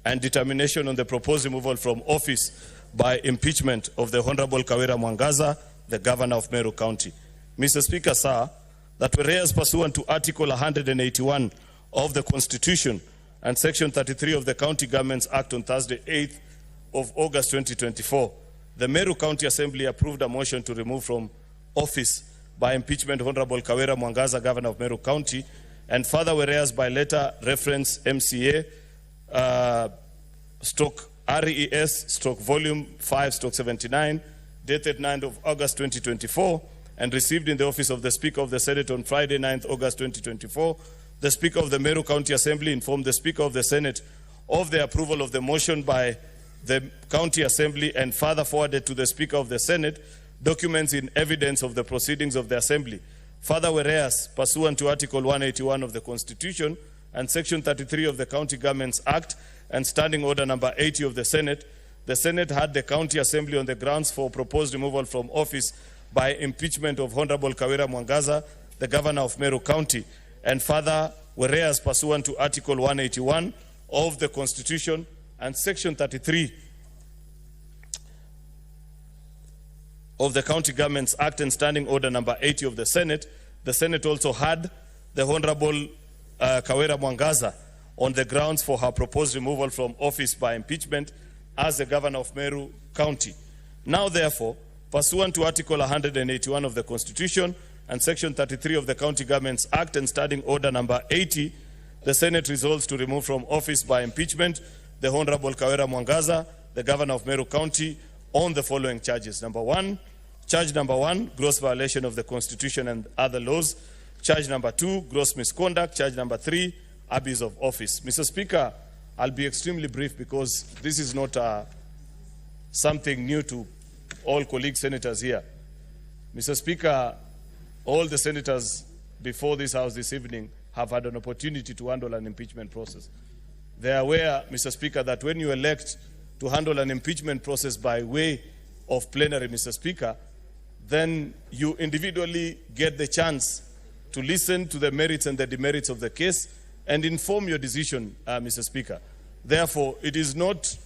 and determination on the proposed removal from office by impeachment of the Honorable Kawira Mwangaza, the Governor of Meru County. Mr. Speaker, sir, that whereas pursuant to Article 181 of the Constitution and Section 33 of the County Governments Act on Thursday, 8th of August 2024, the Meru County Assembly approved a motion to remove from office by impeachment Honorable Kawira Mwangaza, Governor of Meru County, and further whereas by letter reference MCA stroke RES stroke volume 5 stroke 79 dated 9th of August 2024 and received in the office of the Speaker of the Senate on Friday 9th August 2024, the Speaker of the Meru County Assembly informed the Speaker of the Senate of the approval of the motion by the County Assembly and further forwarded to the Speaker of the Senate documents in evidence of the proceedings of the Assembly. Further whereas, pursuant to Article 181 of the Constitution and Section 33 of the County Governments Act and Standing Order number 80 of the Senate had the County Assembly on the grounds for proposed removal from office by impeachment of Honorable Kawira Mwangaza, the Governor of Meru County, and further whereas pursuant to Article 181 of the Constitution and Section 33 of the County Governments Act and Standing Order number 80 of the Senate also had the Honorable Kawira Mwangaza on the grounds for her proposed removal from office by impeachment as the Governor of Meru County. Now, therefore, pursuant to Article 181 of the Constitution and Section 33 of the County Governments Act and Standing Order number 80, the Senate resolves to remove from office by impeachment the Honorable Kawira Mwangaza, the Governor of Meru County, on the following charges. Charge number one, gross violation of the Constitution and other laws. Charge number two, gross misconduct. Charge number three, abuse of office. Mr. Speaker, I'll be extremely brief because this is not something new to all colleague senators here. Mr. Speaker, all the senators before this House this evening have had an opportunity to handle an impeachment process. They are aware, Mr. Speaker, that when you elect to handle an impeachment process by way of plenary, Mr. Speaker, then you individually get the chance to listen to the merits and the demerits of the case and inform your decision, Mr. Speaker. Therefore, it is not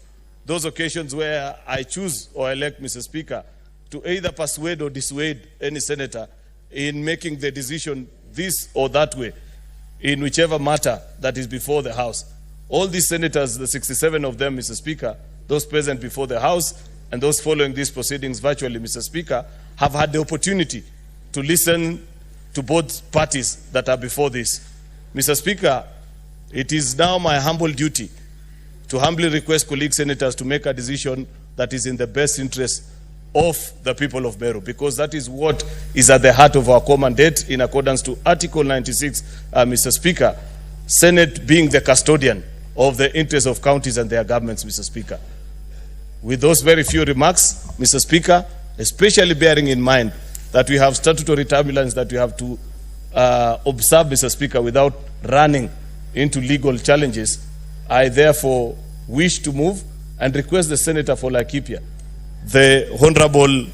those occasions where I choose or elect, Mr. Speaker, to either persuade or dissuade any senator in making the decision this or that way, in whichever matter that is before the House. All these senators, the 67 of them, Mr. Speaker, those present before the House and those following these proceedings virtually, Mr. Speaker, have had the opportunity to listen to both parties that are before this. Mr. Speaker, it is now my humble duty to humbly request colleague senators to make a decision that is in the best interest of the people of Meru, because that is what is at the heart of our commandate in accordance to Article 96, Mr. Speaker, Senate being the custodian of the interests of counties and their governments, Mr. Speaker. With those very few remarks, Mr. Speaker, especially bearing in mind that we have statutory turbulence that we have to observe, Mr. Speaker, without running into legal challenges, I therefore wish to move and request the Senator for Laikipia, the Honorable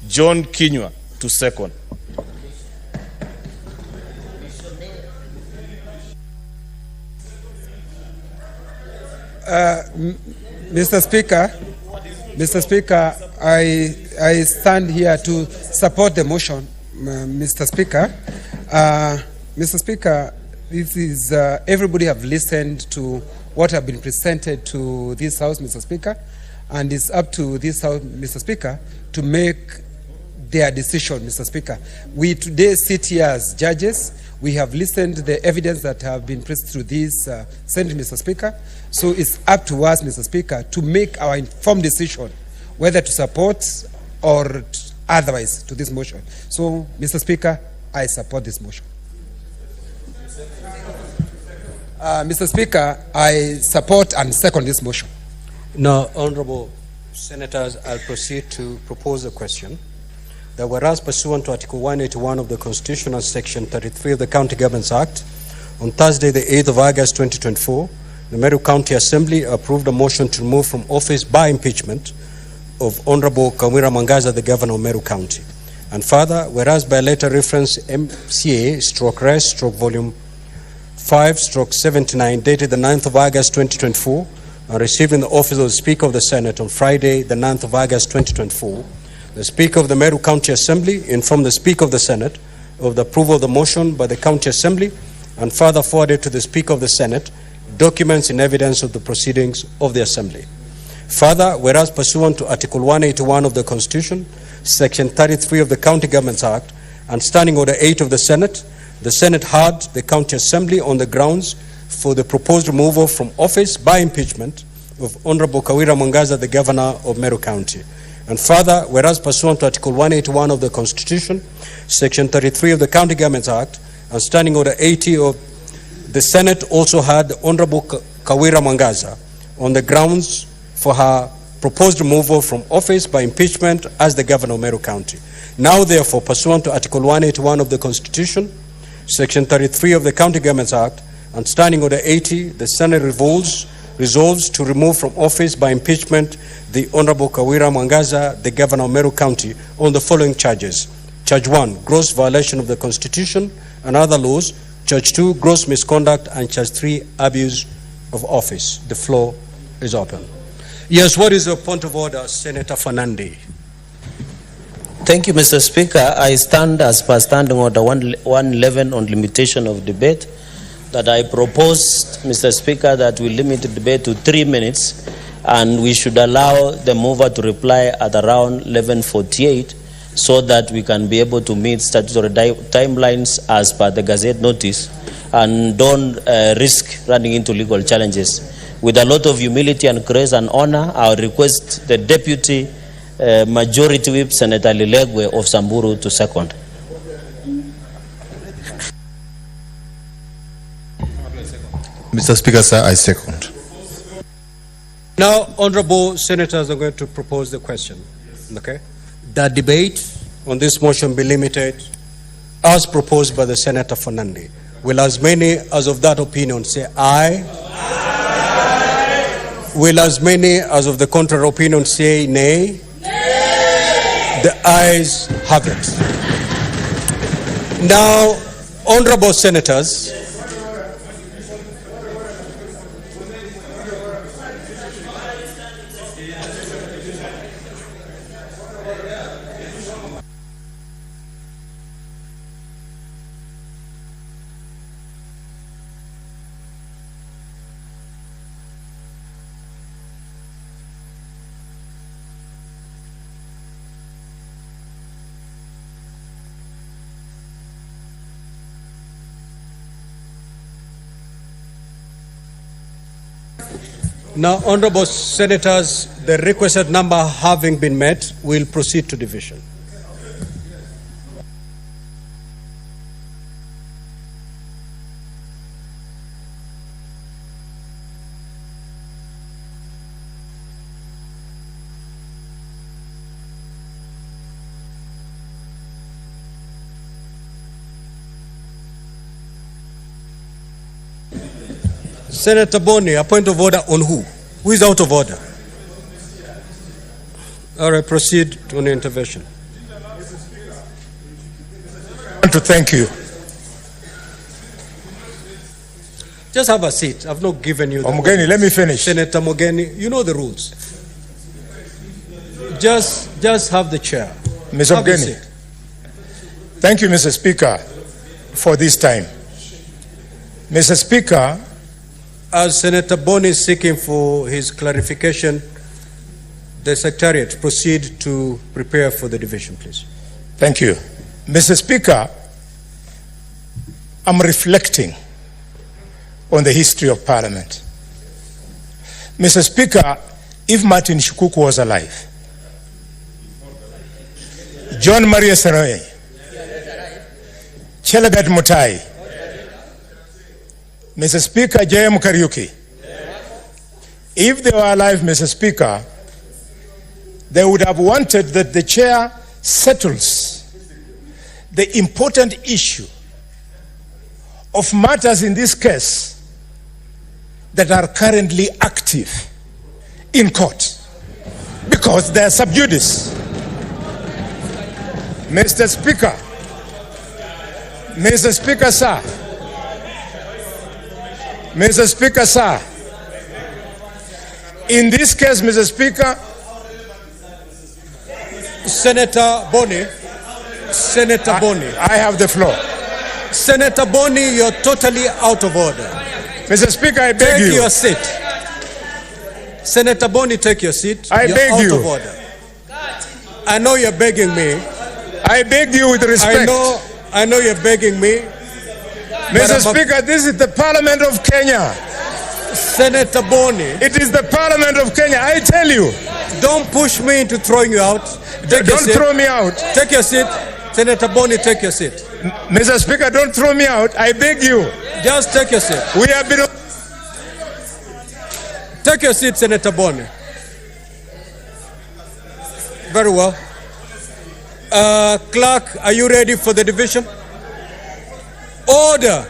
John Kinyua, to second. Mr. Speaker, I stand here to support the motion, Mr. Speaker. Mr. Speaker, this is everybody have listened to what have been presented to this House, Mr. Speaker, and it's up to this House, Mr. Speaker, to make their decision, Mr. Speaker. We today sit here as judges. We have listened to the evidence that have been pressed through this Senate, Mr. Speaker. So it's up to us, Mr. Speaker, to make our informed decision whether to support or otherwise to this motion. So, Mr. Speaker, I support this motion. Mr. Speaker, I support and second this motion. Now, Honorable Senators, I'll proceed to propose a question. That whereas pursuant to Article 181 of the Constitution and Section 33 of the County Governments Act, on Thursday, the 8th of August 2024, the Meru County Assembly approved a motion to remove from office by impeachment of Honorable Kawira Mwangaza, the Governor of Meru County. And further, whereas by letter reference MCA/Res/Volume 5/79 dated the 9th of August 2024, and receiving the office of the Speaker of the Senate on Friday, the 9th of August 2024, the Speaker of the Meru County Assembly informed the Speaker of the Senate of the approval of the motion by the County Assembly and further forwarded to the Speaker of the Senate documents in evidence of the proceedings of the Assembly. Further, whereas pursuant to Article 181 of the Constitution, Section 33 of the County Governments Act, and Standing Order 8 of the Senate heard the County Assembly on the grounds for the proposed removal from office by impeachment of Honorable Kawira Mwangaza, the Governor of Meru County. And further, whereas pursuant to Article 181 of the Constitution, Section 33 of the County Governments Act, and Standing Order 80 of the Senate also heard Honorable Kawira Mwangaza on the grounds for her proposed removal from office by impeachment as the Governor of Meru County. Now, therefore, pursuant to Article 181 of the Constitution, Section 33 of the County Governments Act, and Standing Order 80, the Senate resolves to remove from office by impeachment the Honorable Kawira Mwangaza, the Governor of Meru County, on the following charges. Charge 1, gross violation of the Constitution and other laws. Charge 2, gross misconduct. And Charge 3, abuse of office. The floor is open. Yes, what is your point of order, Senator Fernandi? Thank you, Mr. Speaker. I stand as per Standing Order 111 on limitation of debate, that I proposed, Mr. Speaker, that we limit the debate to 3 minutes and we should allow the mover to reply at around 11:48 so that we can be able to meet statutory timelines as per the Gazette notice and don't risk running into legal challenges. With a lot of humility and grace and honor, I would request the Deputy Majority Whip, Senator Lilegwe of Samburu, to second. Mr. Speaker, sir, I second. Now, honorable senators are going to propose the question. Okay? The debate on this motion be limited as proposed by the Senator Fernandi. Will as many as of that opinion say aye? Aye. Will as many as of the contrary opinion say nay? Nay. The ayes have it. Now, honorable senators, now, honorable senators, the requested number having been met, we'll proceed to division. Senator Boni, a point of order on who? Who is out of order? All right, proceed to an intervention. I want to thank you. Just have a seat. I've not given you the Mogeni, let me finish. Senator Mogeni, you know the rules. Just have the chair. Mr. Mogeni, thank you, Mr. Speaker, for this time. Mr. Speaker, as Senator Boni is seeking for his clarification, the Secretariat proceed to prepare for the division, please. Thank you. Mr. Speaker, I'm reflecting on the history of Parliament. Mr. Speaker, if Martin Shikuku was alive, John Maria Saroe, Chelagat Mutai, Mr. Speaker, J.M. Kariuki, if they were alive, Mr. Speaker, they would have wanted that the chair settles the important issue of matters in this case that are currently active in court because they are sub judice. Mr. Speaker, Mr. Speaker, sir, Mr. Speaker, sir, In this case, Mr. Speaker, Senator Boni. Senator Boni. I have the floor. Senator Boni, you're totally out of order. Mr. Speaker, I beg Take you. your seat. Senator Boni, take your seat. I You're beg out you. of order. I know you're begging me. I beg you with respect. I know you're begging me. Mr. Speaker, this is the Parliament of Kenya. Senator Boni, It is the Parliament of Kenya. I tell you. don't push me into throwing you out. Take your Don't seat. throw me out. Take your seat. Senator Boni, take your seat. Mr. Speaker, don't throw me out. I beg you. Just take your seat. We have been. Take your seat, Senator Boni. Very well. Clerk, are you ready for the division? Order.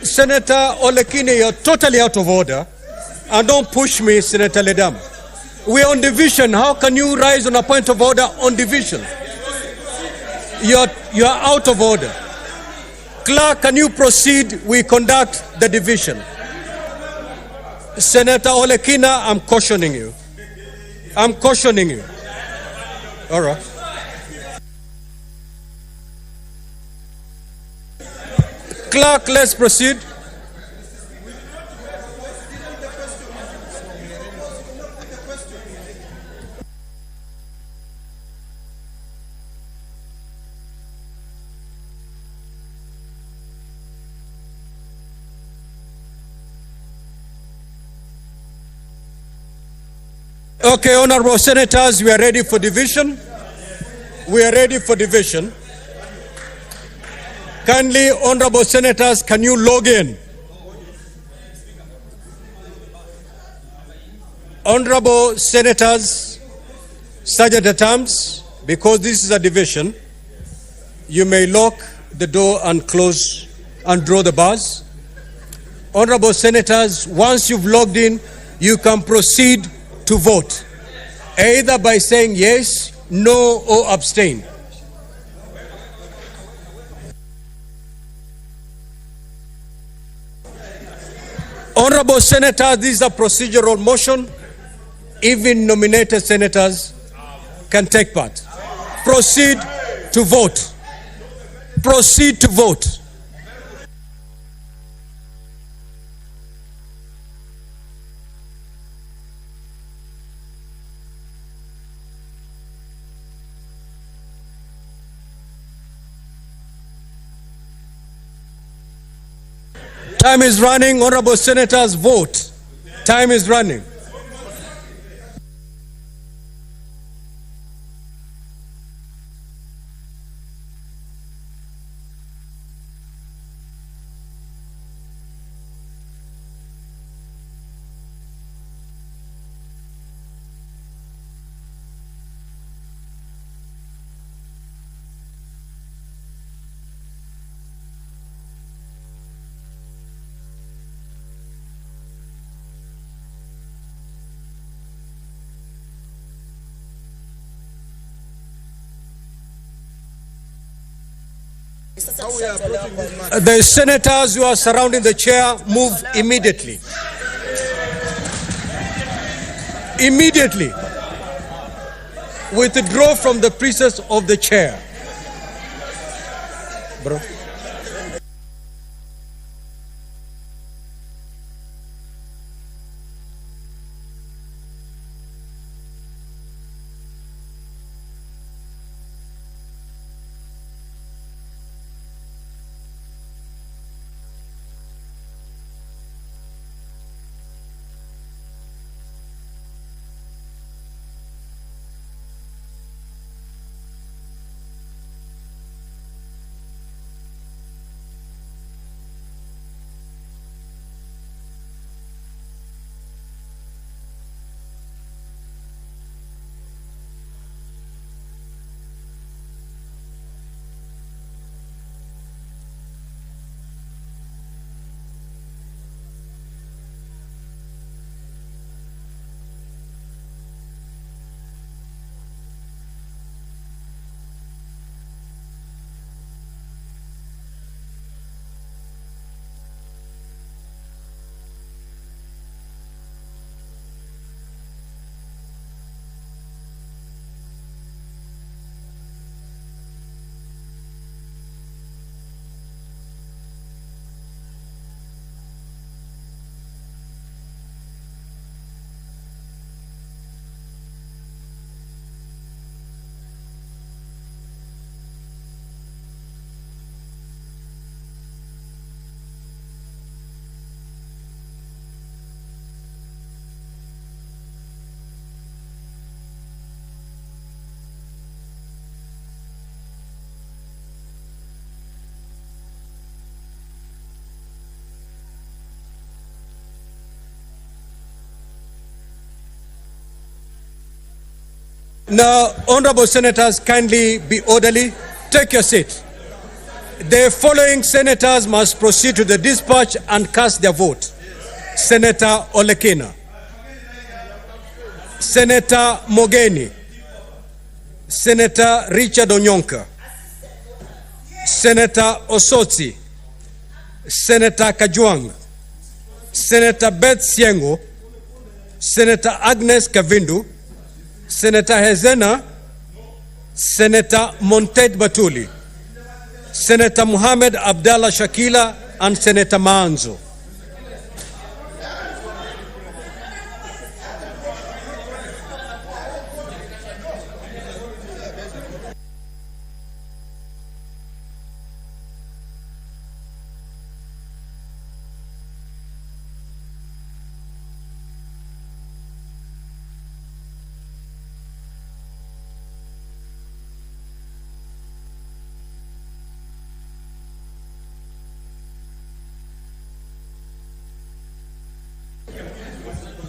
Senator Olekine, you're totally out of order. And don't push me, Senator Ledam. We're on division. How can you rise on a point of order on division? You're out of order. Clerk, can you proceed? We conduct the division. Senator Olekina, I'm cautioning you. I'm cautioning you. All right. Clerk, let's proceed. Okay, honorable senators, we are ready for division. We are ready for division. Kindly, honorable senators, can you log in? Honorable senators, sergeant at arms, because this is a division, you may lock the door and close and draw the bars. Honorable senators, once you've logged in, you can proceed to vote, either by saying yes, no, or abstain. Honorable senators, this is a procedural motion. Even nominated senators can take part. Proceed to vote. Proceed to vote. Time is running. Honorable senators, vote. Time is running. The senators who are surrounding the chair, move immediately. Immediately. Withdraw from the presence of the chair. Bro. Now, honorable senators, kindly be orderly. Take your seat. The following senators must proceed to the dispatch and cast their vote. Senator Olekina, Senator Mogeni, Senator Richard Onyonka, Senator Osotsi, Senator Kajwang, Senator Beth Siengo, Senator Agnes Kavindu, Senator Hezena, Senator Montet Batuli, Senator Muhammad Abdallah Shakila, and Senator Manzo.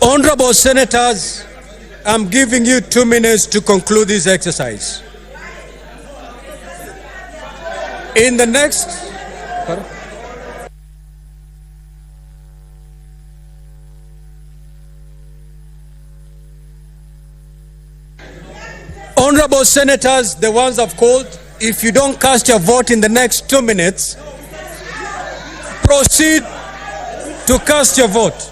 Honorable senators, I'm giving you 2 minutes to conclude this exercise. In the next... Honorable senators, the ones I've called, if you don't cast your vote in the next 2 minutes, proceed to cast your vote.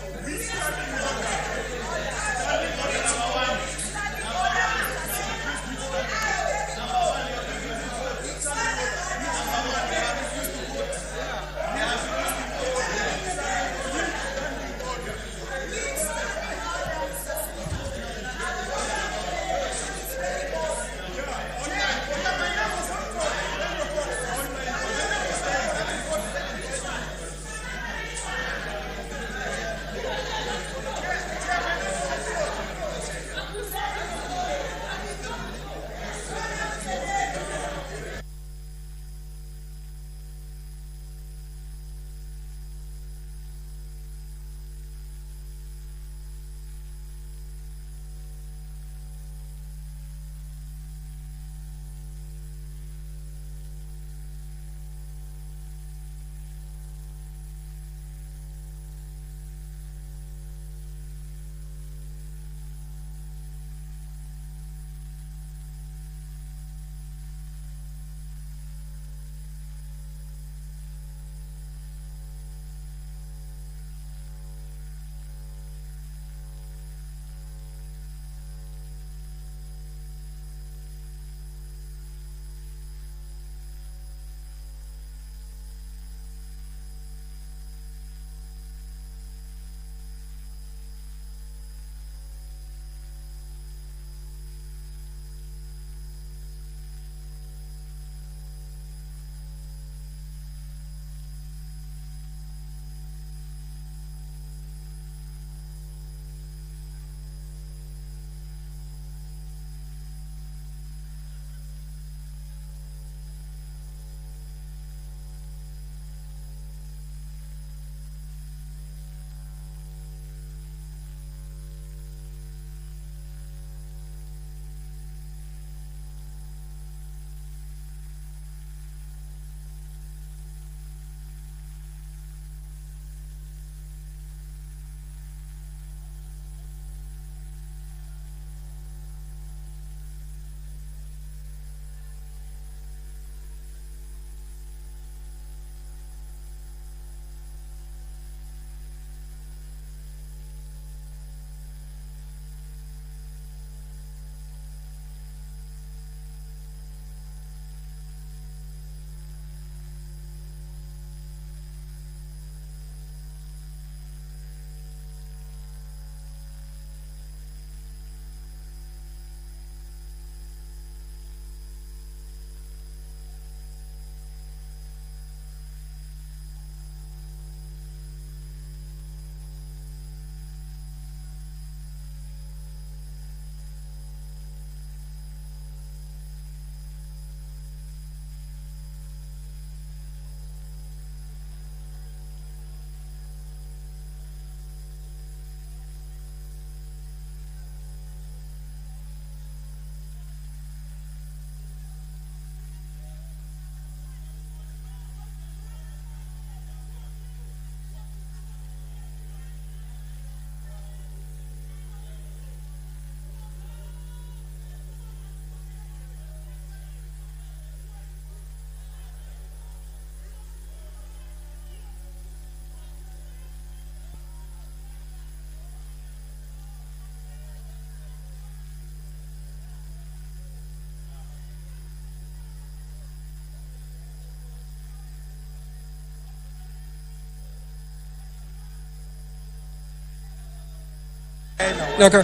Okay.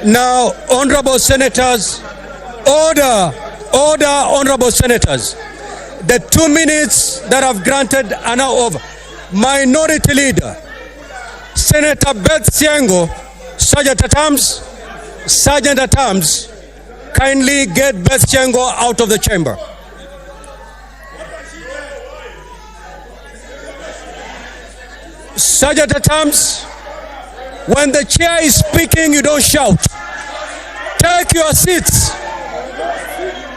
Now, honorable senators, order, honorable senators. The 2 minutes that I've granted are now over. Minority Leader, Senator Beth Siango, Sergeant at Arms, kindly get Beth Siango out of the chamber. Sergeant at Arms, when the chair is speaking, you don't shout. Take your seats.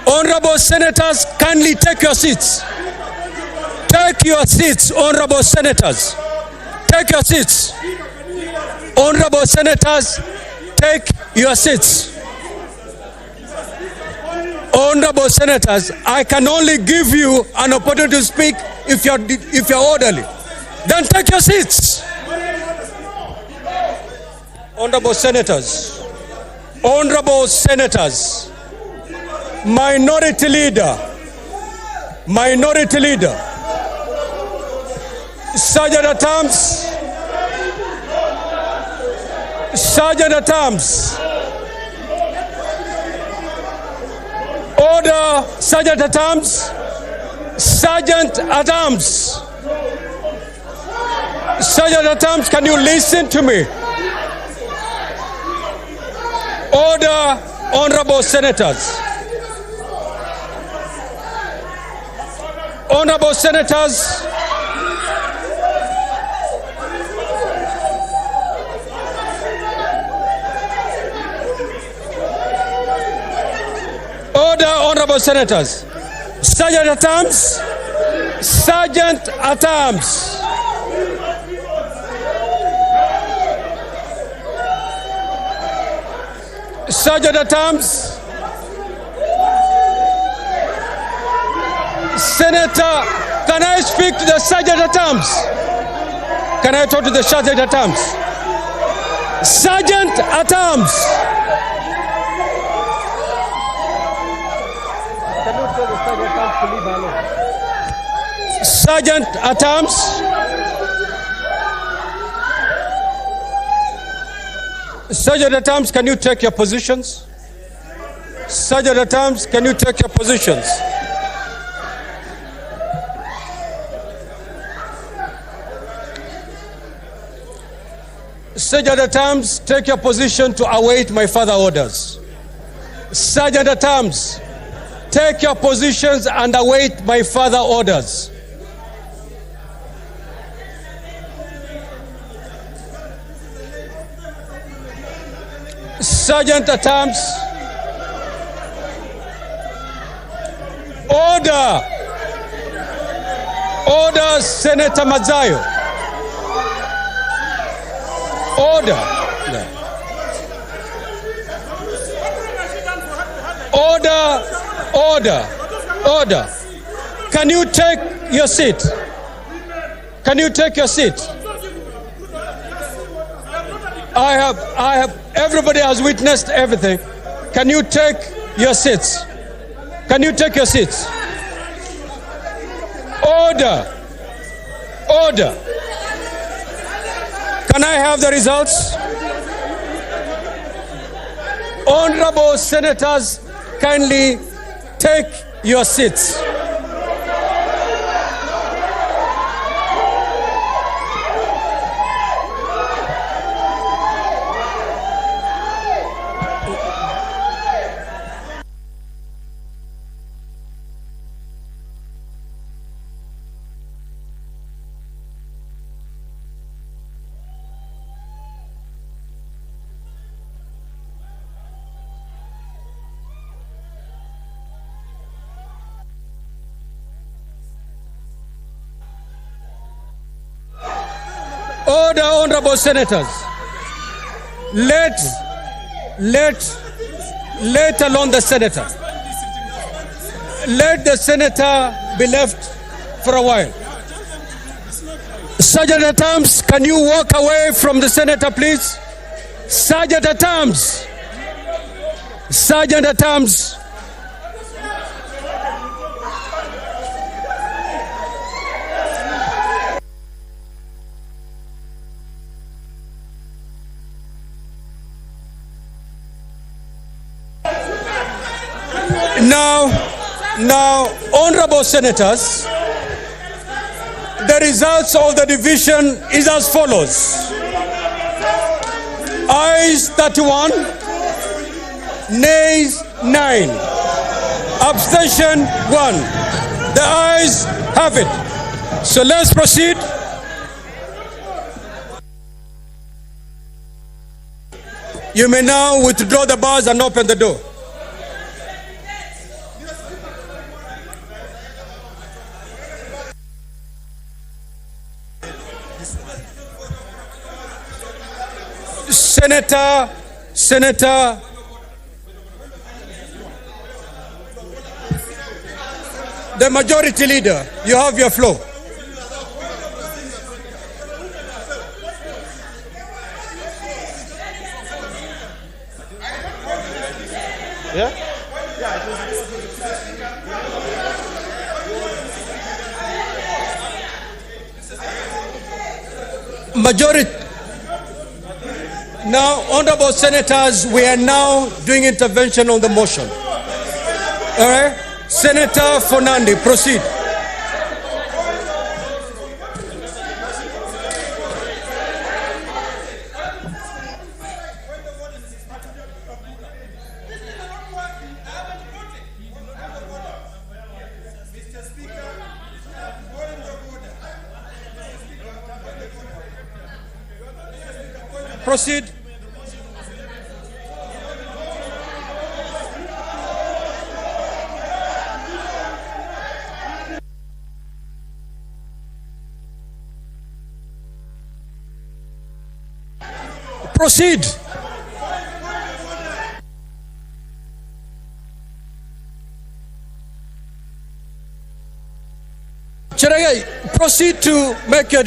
Honorable senators, kindly take your seats. Take your seats, honorable senators. Take your seats. Honorable senators, take your seats. Honorable senators, I can only give you an opportunity to speak if you're orderly. Then take your seats. Honorable senators, Minority Leader, Sergeant at Arms, order, Sergeant at Arms, can you listen to me? Order, honorable senators. Honorable senators, order, honorable senators. Sergeant at Arms, Sergeant at Arms. Sergeant at Arms. Senator, can I speak to the Sergeant at Arms? Can I talk to the Sergeant at Arms? Sergeant at Arms. Can you tell the Sergeant at Arms to leave alone? Sergeant at Arms. Sergeant at Arms, can you take your positions? Sergeant at Arms, can you take your positions? Sergeant at Arms, take your position to await my further orders. Sergeant at Arms, take your positions and await my further orders. Sergeant at Arms, order, Senator Mazayo. Order. Can you take your seat? Can you take your seat? I have, everybody has witnessed everything. Can you take your seats? Can you take your seats? Order. Can I have the results? Honorable senators, kindly take your seats. Order, honorable senators. Let alone the senator. Let the senator be left for a while. Sergeant at Arms, can you walk away from the senator, please? Sergeant at Arms. Sergeant at Arms. Now, honorable senators, the results of the division is as follows. Ayes 31, nays 9, abstention 1. The ayes have it. So let's proceed. You may now withdraw the bars and open the door. Senator, the majority leader, you have your floor. Yeah? Majority. Now, honorable senators, we are now doing intervention on the motion. All right? Senator Fernandi, proceed. Proceed. Proceed. Cheregai, proceed to make your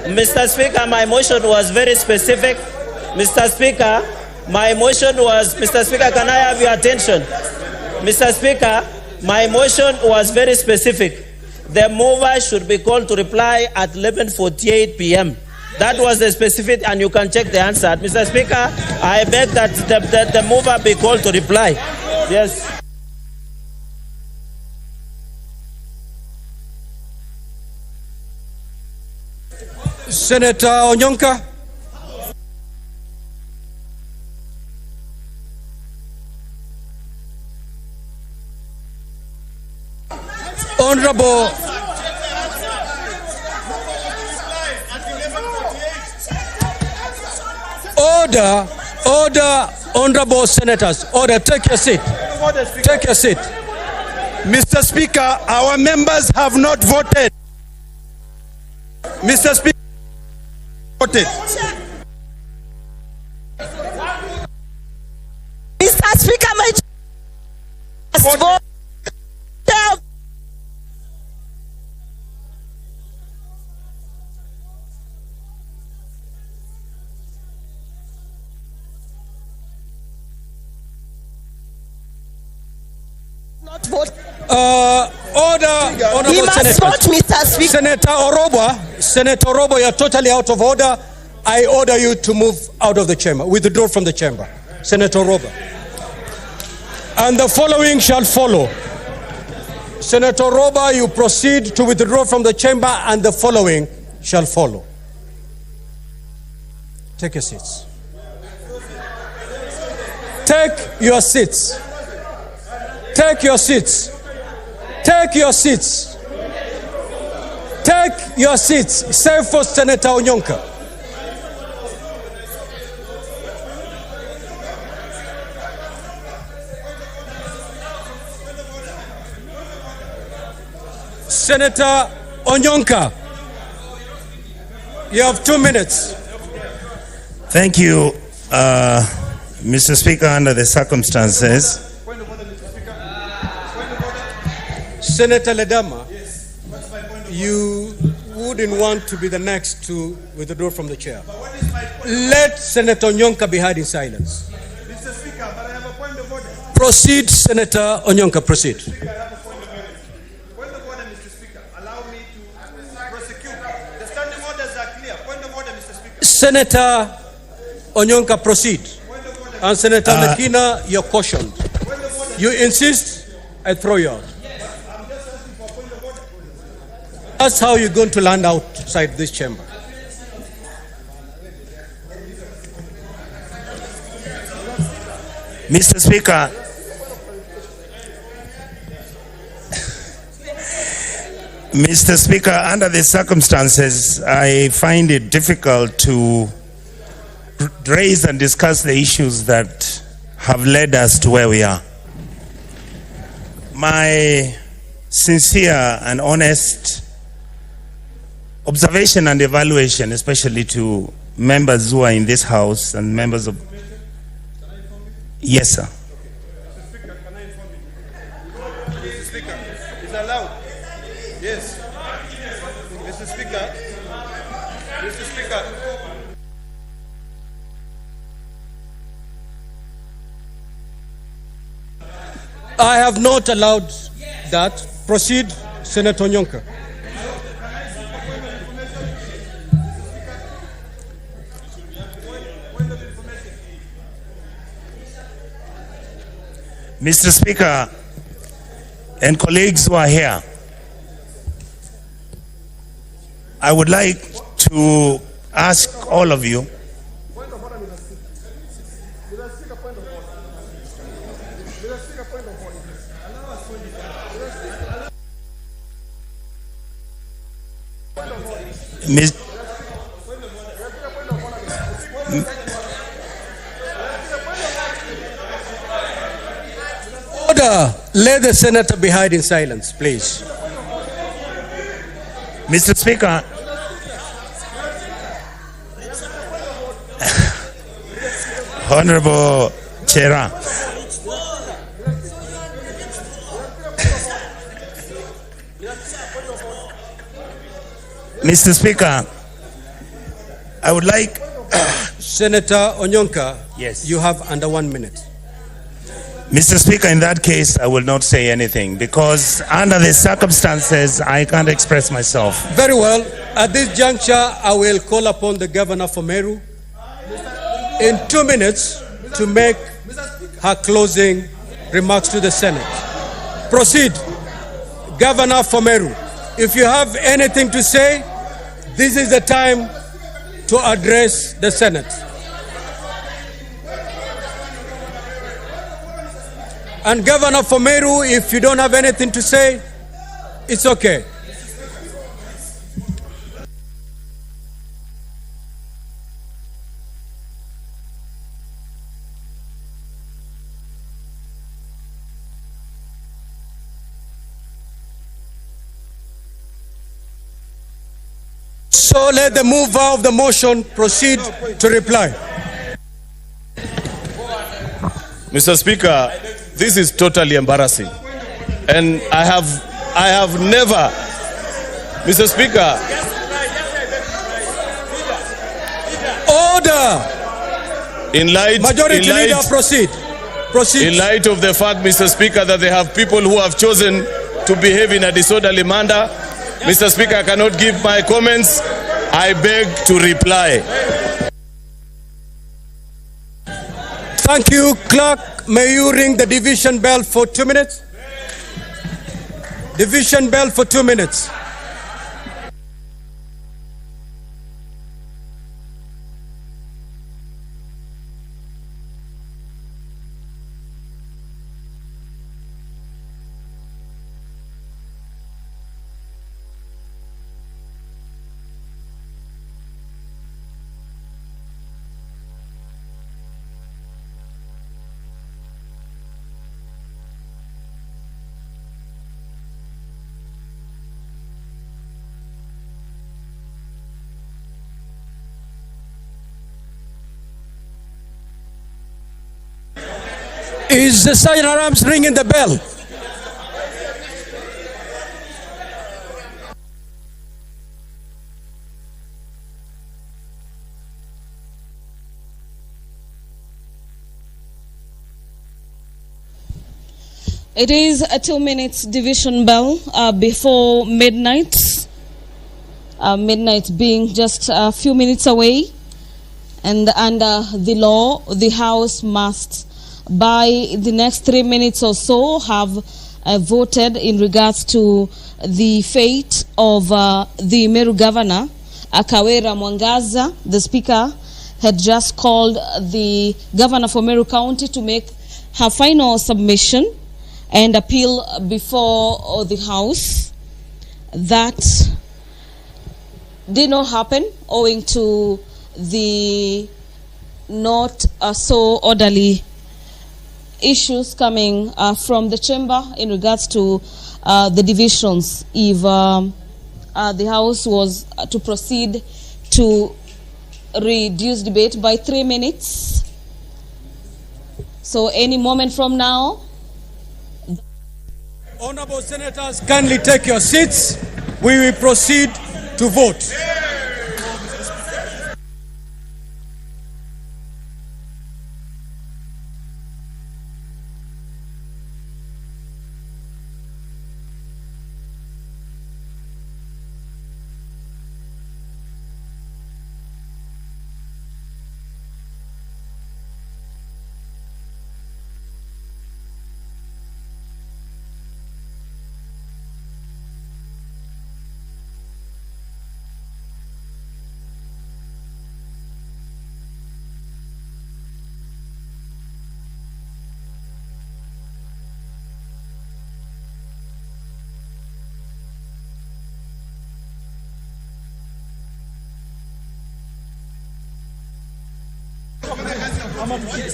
Mr. Speaker, my motion was very specific. Mr. Speaker, my motion was, Mr. Speaker, can I have your attention? Mr. Speaker, my motion was very specific. The mover should be called to reply at 11:48 p.m. That was the specific, and you can check the answer. Mr. Speaker, I beg that the mover be called to reply. Yes. Senator Onyonka. Honorable. Order, honorable senators. Order, take your seat. Take your seat. Mr. Speaker, our members have not voted. Mr. Speaker, voted. Mr. Speaker, my vote. Not vote. Honorable He must senators. vote, Mr. Speaker. Senator Orobo, you're totally out of order. I order you to move out of the chamber, withdraw from the chamber. Senator Orobo. And the following shall follow. Senator Orobo, you proceed to withdraw from the chamber, and the following shall follow. Take your seats. Take your seats. Take your seats. Take your seats. Take your seats. Save for Senator Onyonka. Senator Onyonka, you have 2 minutes. Thank you, Mr. Speaker. Under the circumstances, Senator Ledama, you wouldn't want to be the next to withdraw from the chair. Let Senator Onyonka be heard in silence. Mr. Speaker, but I have a point of Proceed, Senator Onyonka, proceed. Point of order, Mr. Speaker. Allow me to prosecute. The standing orders are clear. Point of order, Mr. Speaker. Senator Onyonka, proceed. And Senator Nakina, you're cautioned. You insist, I throw you out. That's how you're going to land outside this chamber. Mr. Speaker, Mr. Speaker, under the circumstances, I find it difficult to raise and discuss the issues that have led us to where we are. My sincere and honest observation and evaluation, especially to members who are in this House and members of... Yes, sir. Mr. Speaker, is allowed. Yes. Mr. Speaker. Mr. Speaker. I have not allowed that. Proceed, Senator Onyonka. Mr. Speaker and colleagues who are here, I would like to ask all of you Order. Let the senator be heard in silence, please. Mr. Speaker, Honorable Chair, Mr. Speaker, I would like... Senator Onyonka, Yes. you have under 1 minute. Mr. Speaker, in that case, I will not say anything because under the circumstances, I can't express myself. Very well. At this juncture, I will call upon the governor for Meru in 2 minutes to make her closing remarks to the Senate. Proceed. Governor for Meru, if you have anything to say, this is the time to address the Senate. And Governor for Meru, if you don't have anything to say, it's okay. So let the mover of the motion proceed to reply. Mr. Speaker, this is totally embarrassing. And I have never, Mr. Speaker. Order. In light, Majority Leader, proceed. Proceed. In light of the fact, Mr. Speaker, that they have people who have chosen to behave in a disorderly manner, Mr. Speaker, I cannot give my comments. I beg to reply. Thank you, Clerk. May you ring the division bell for 2 minutes? Division bell for 2 minutes. Is the Sergeant at Arms ringing the bell? It is a 2 minutes division bell before midnight. Midnight being just a few minutes away. And under the law, the House must, by the next 3 minutes or so, have voted in regards to the fate of the Meru governor, Kawira Mwangaza. The Speaker had just called the governor for Meru County to make her final submission and appeal before the House. That did not happen owing to the not so orderly issues coming from the chamber in regards to the divisions. If the House was to proceed to reduce debate by 3 minutes, so any moment from now. Honorable Senators, kindly take your seats. We will proceed to vote.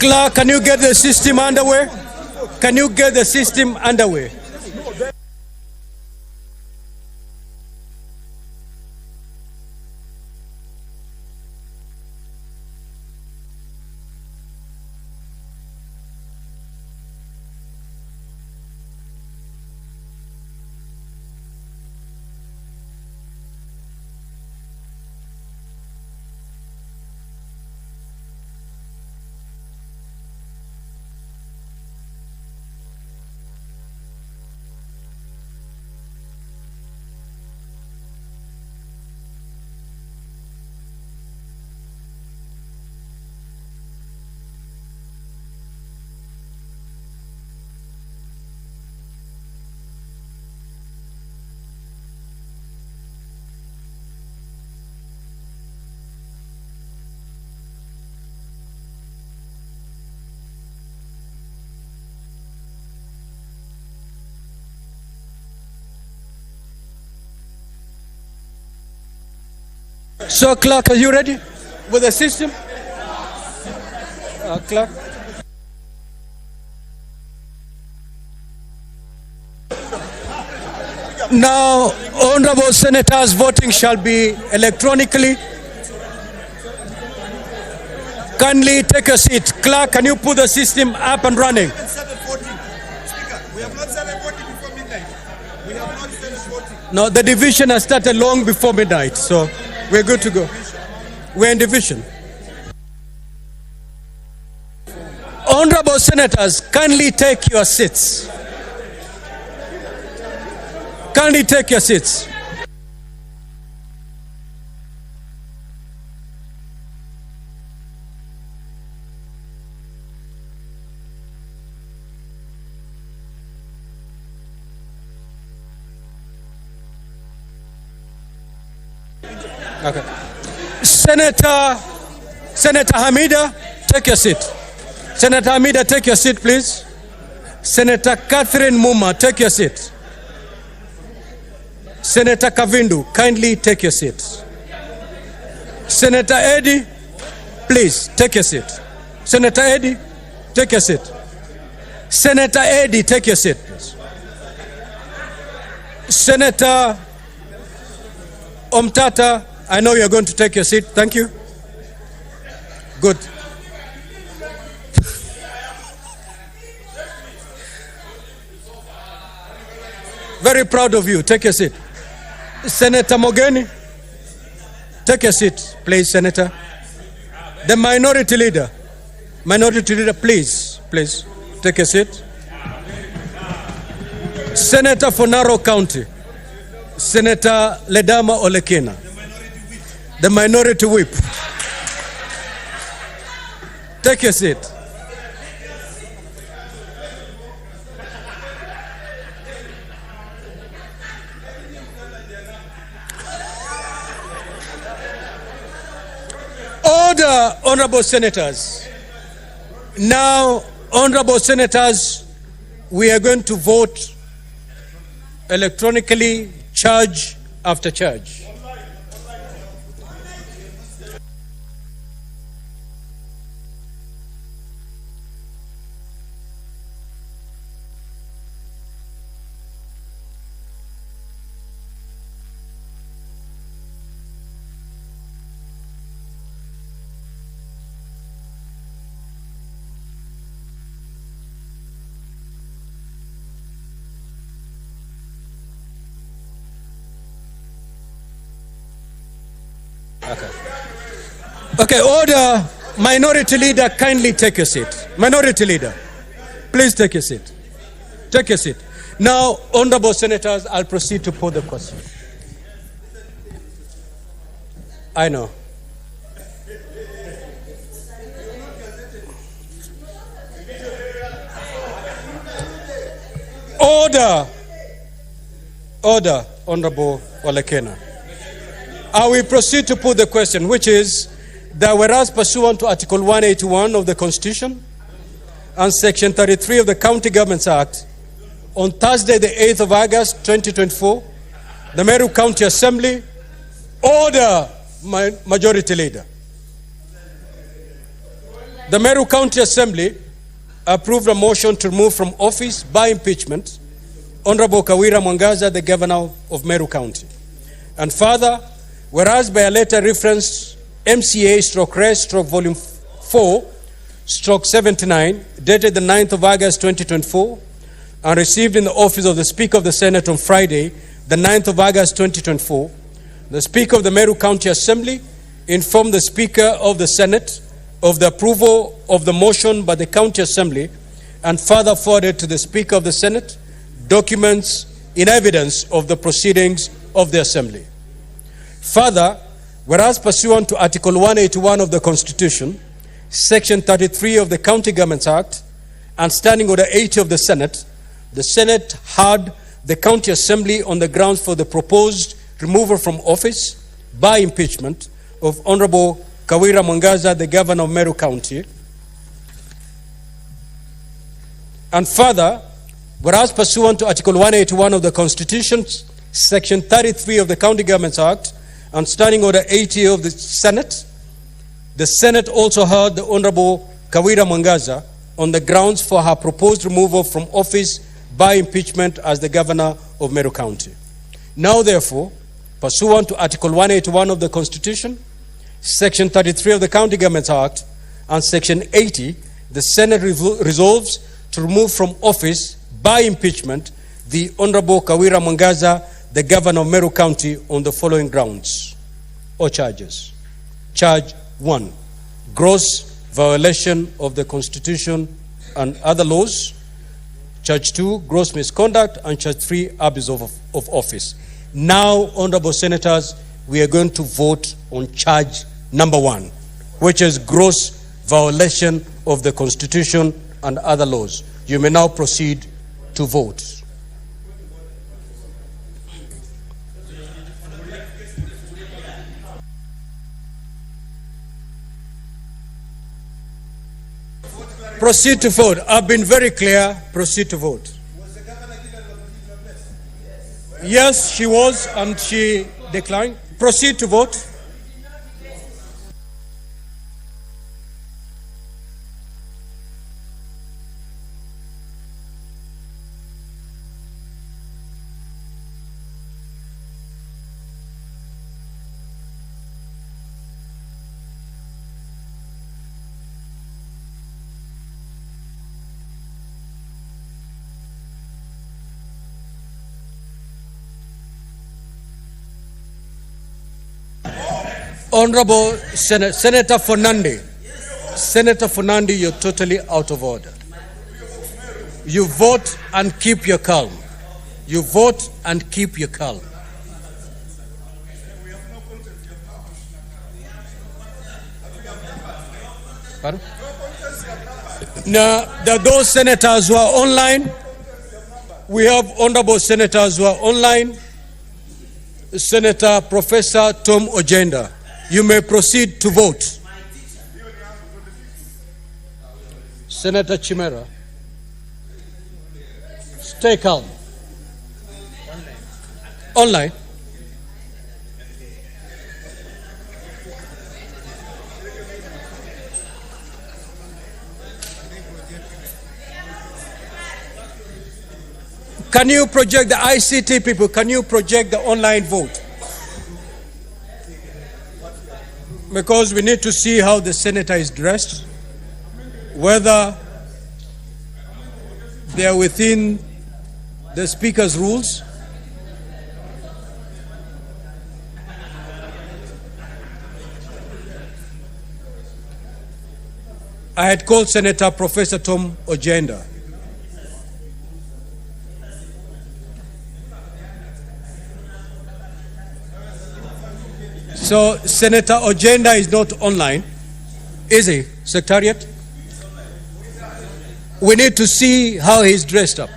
Clerk, can you get the system underway? Can you get the system underway? So, Clerk, are you ready with the system? Clerk? Now, honorable senators, voting shall be electronically. Kindly take a seat. Clerk, can you put the system up and running? We have not started voting before midnight. We have not finished voting. No, the division has started long before midnight, so we're good to go. We're in division. Honorable senators, kindly take your seats. Kindly take your seats. Okay. Senator Hamida, take your seat. Senator Hamida, take your seat, please. Senator Catherine Muma, take your seat. Senator Kavindu, kindly take your seat. Senator Eddy, please take your seat. Senator Eddy, take your seat. Senator Eddy, take your seat, please. Senator Omtata, I know you're going to take your seat. Thank you. Good. Very proud of you. Take your seat. Senator Mogeni, take your seat, please, Senator. The minority leader, please, take your seat. Senator for Narok County, Senator Ledama Olekina, the minority whip. Take your seat. Order, honorable senators. Now, honorable senators, we are going to vote electronically, charge after charge. Okay, order. Minority leader, kindly take your seat. Minority leader, please take your seat. Take your seat. Now, honorable senators, I'll proceed to put the question. I know. Order. Order, Honorable Olekina. I will proceed to put the question, which is that whereas pursuant to Article 181 of the Constitution and Section 33 of the County Governments Act, on Thursday, the 8th of August, 2024, the Meru County Assembly, order, Majority Leader. The Meru County Assembly approved a motion to remove from office by impeachment Honorable Kawira Mwangaza, the Governor of Meru County. And further, whereas by a letter reference MCA/Res/Volume 4/79, dated the 9th of August 2024, and received in the office of the Speaker of the Senate on Friday, the 9th of August 2024, the Speaker of the Meru County Assembly informed the Speaker of the Senate of the approval of the motion by the County Assembly, and further forwarded to the Speaker of the Senate documents in evidence of the proceedings of the Assembly. Further, whereas pursuant to Article 181 of the Constitution, Section 33 of the County Governments Act, and Standing Order 80 of the Senate heard the County Assembly on the grounds for the proposed removal from office by impeachment of Honorable Kawira Mwangaza, the Governor of Meru County. And further, whereas pursuant to Article 181 of the Constitution, Section 33 of the County Governments Act, and Standing Order 80 of the Senate also heard the Honorable Kawira Mwangaza on the grounds for her proposed removal from office by impeachment as the Governor of Meru County. Now, therefore, pursuant to Article 181 of the Constitution, Section 33 of the County Governments Act, and Section 80, the Senate resolves to remove from office by impeachment the Honorable Kawira Mwangaza, the Governor of Meru County, on the following grounds or charges. Charge 1, gross violation of the Constitution and other laws. Charge 2, gross misconduct. And charge 3, abuse of office. Now, honorable senators, we are going to vote on charge number 1, which is gross violation of the Constitution and other laws. You may now proceed to vote. Proceed to vote. I've been very clear. Proceed to vote. Yes, she was, and she declined. Proceed to vote. Honorable Senator Fernandi. Senator Fernandi, you're totally out of order. You vote and keep your calm. You vote and keep your calm. Pardon? Now, those senators who are online, we have honorable senators who are online. Senator Professor Tom Ojenda, you may proceed to vote. Senator Chimera, stay calm. Online. Can you project the ICT people? Can you project the online vote? Because we need to see how the senator is dressed, whether they are within the speaker's rules. I had called Senator Professor Tom Ojenda. So Senator Ojenda is not online, is he, Secretariat? We need to see how he's dressed up.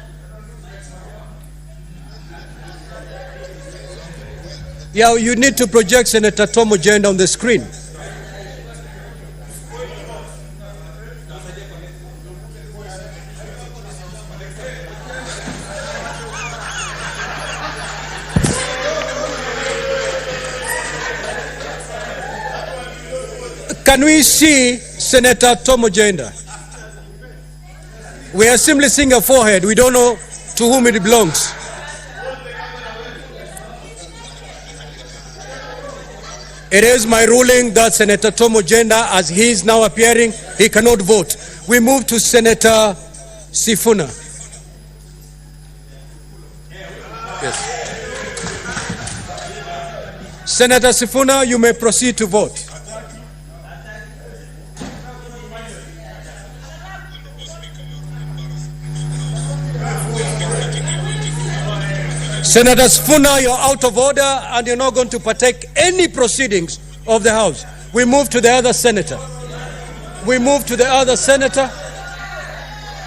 Yeah, you need to project Senator Tom Ojenda on the screen. Can we see Senator Tom Ojenda? We are simply seeing a forehead. We don't know to whom it belongs. It is my ruling that Senator Tom Ojenda, as he is now appearing, he cannot vote. We move to Senator Sifuna. Yes. Senator Sifuna, you may proceed to vote. Senator Sifuna, you're out of order and you're not going to partake any proceedings of the House. We move to the other senator. We move to the other senator.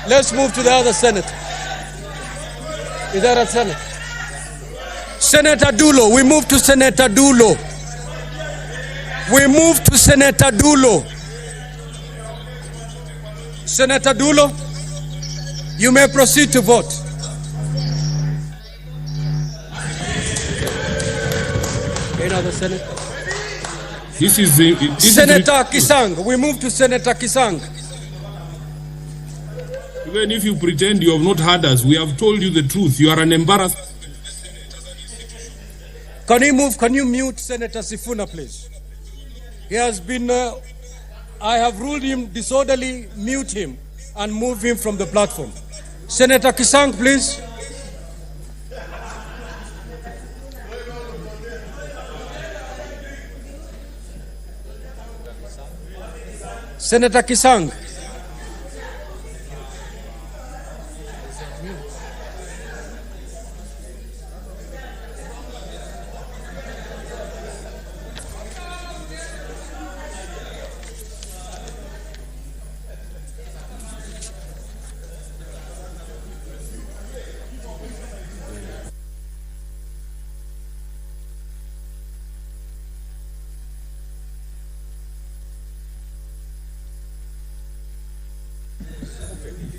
Let's move to the other senator. Is that a senator? Senator Dulo. We move to Senator Dulo. We move to Senator Dulo. Senator Dulo, you may proceed to vote. Another senator. This is Senator Kisang. We move to Senator Kisang. Even if you pretend you have not heard us, we have told you the truth. You are an embarrassment. Can you mute Senator Sifuna, please? He has been, I have ruled him disorderly. Mute him and move him from the platform. Senator Kisang, please. Senator Kisang.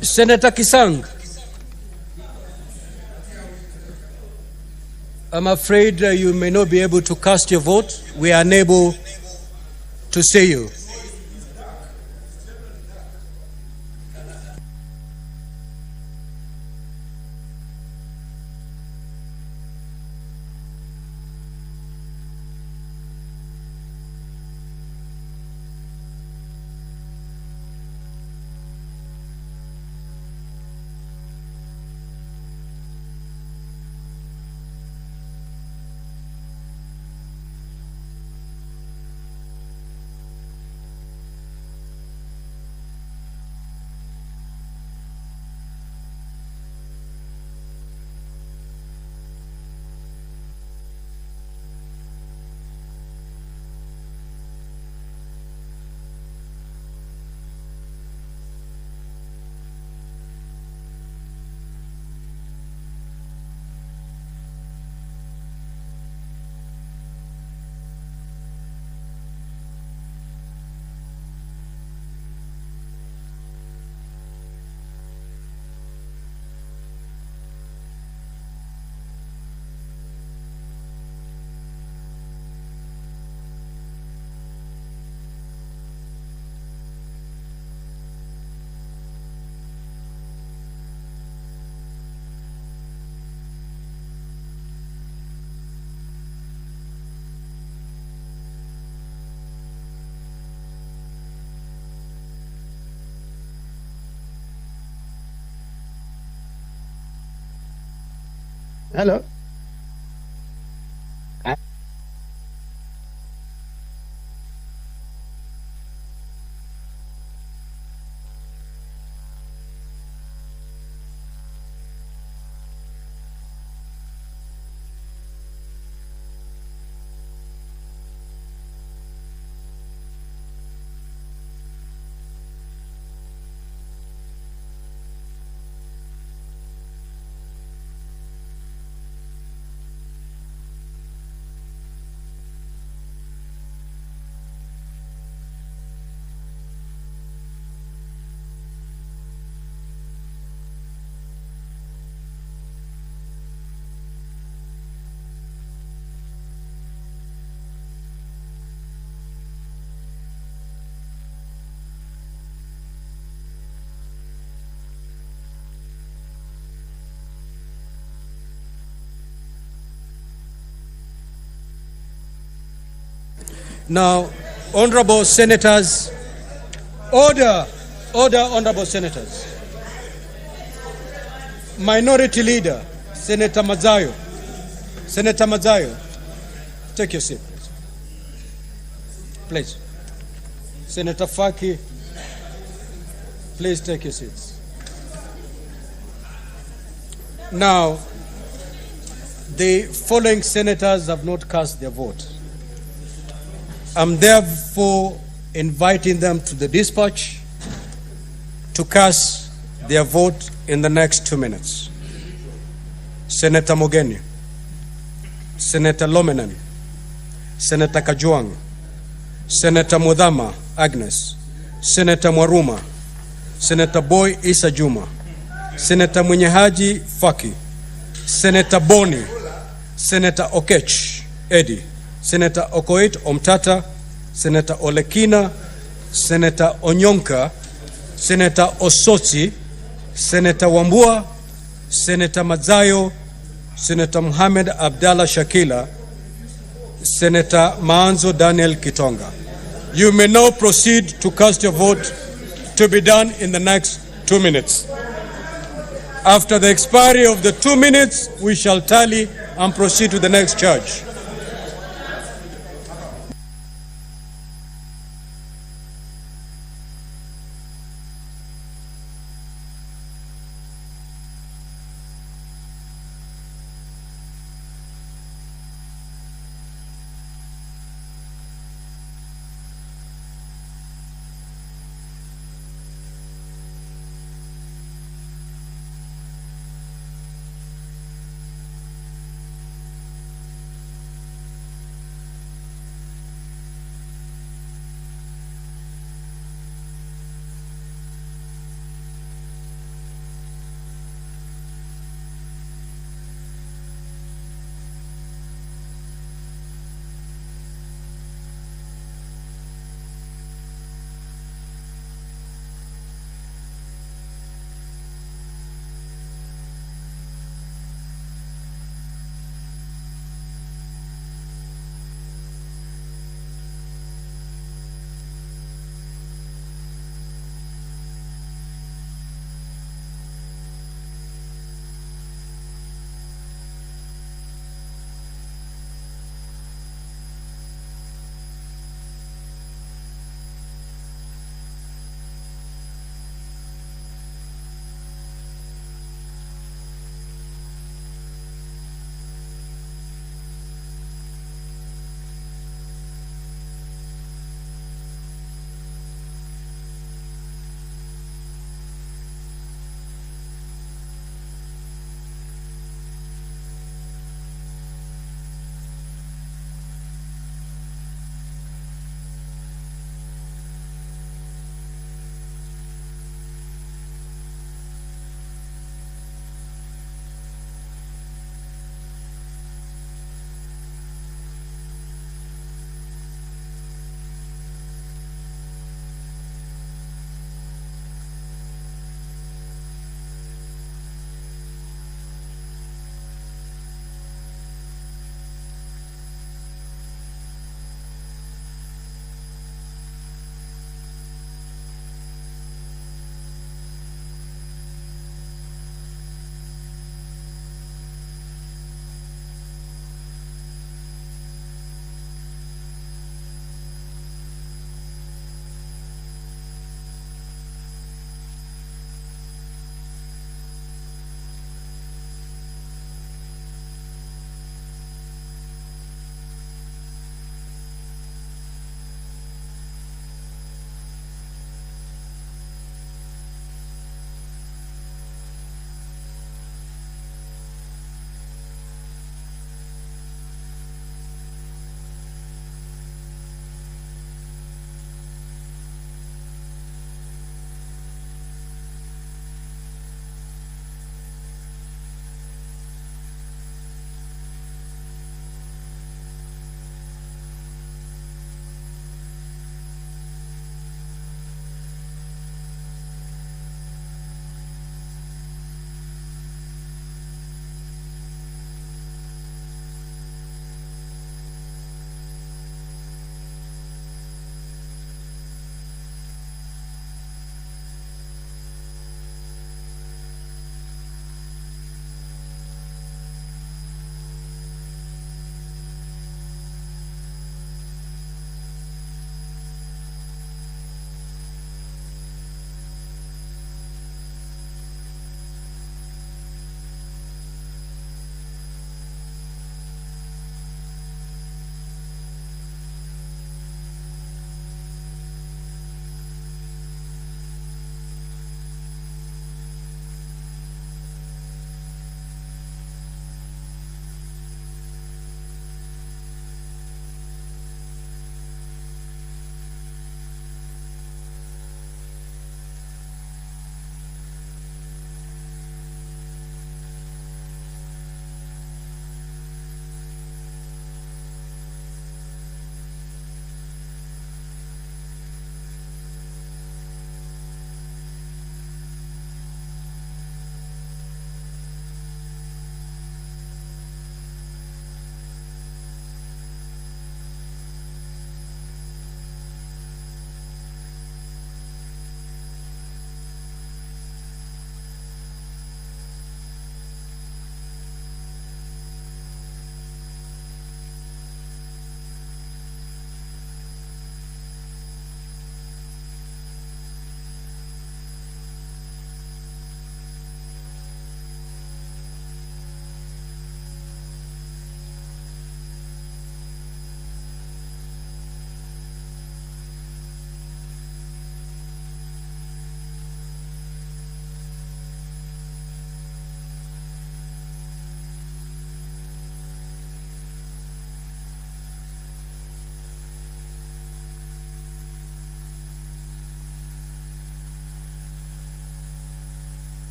Senator Kisang, I'm afraid you may not be able to cast your vote. We are unable to see you. Hello. Now, honorable senators, order, honorable senators. Minority Leader, Senator Mazayo. Senator Mazayo, take your seat, please. Please. Senator Faki, please take your seats. Now, the following senators have not cast their vote. I'm therefore inviting them to the dispatch to cast their vote in the next 2 minutes. Senator Mogeni, Senator Lomenan, Senator Kajuang, Senator Mudhama Agnes, Senator Mwaruma, Senator Boy Isa Juma, Senator Mwenyehaji Faki, Senator Boni, Senator Okech Eddie, Senator Okoit Omtata, Senator Olekina, Senator Onyonka, Senator Osoti, Senator Wambua, Senator Mazayo, Senator Mohamed Abdallah Shakila, Senator Maanzo Daniel Kitonga. You may now proceed to cast your vote, to be done in the next 2 minutes. After the expiry of the 2 minutes, we shall tally and proceed to the next charge.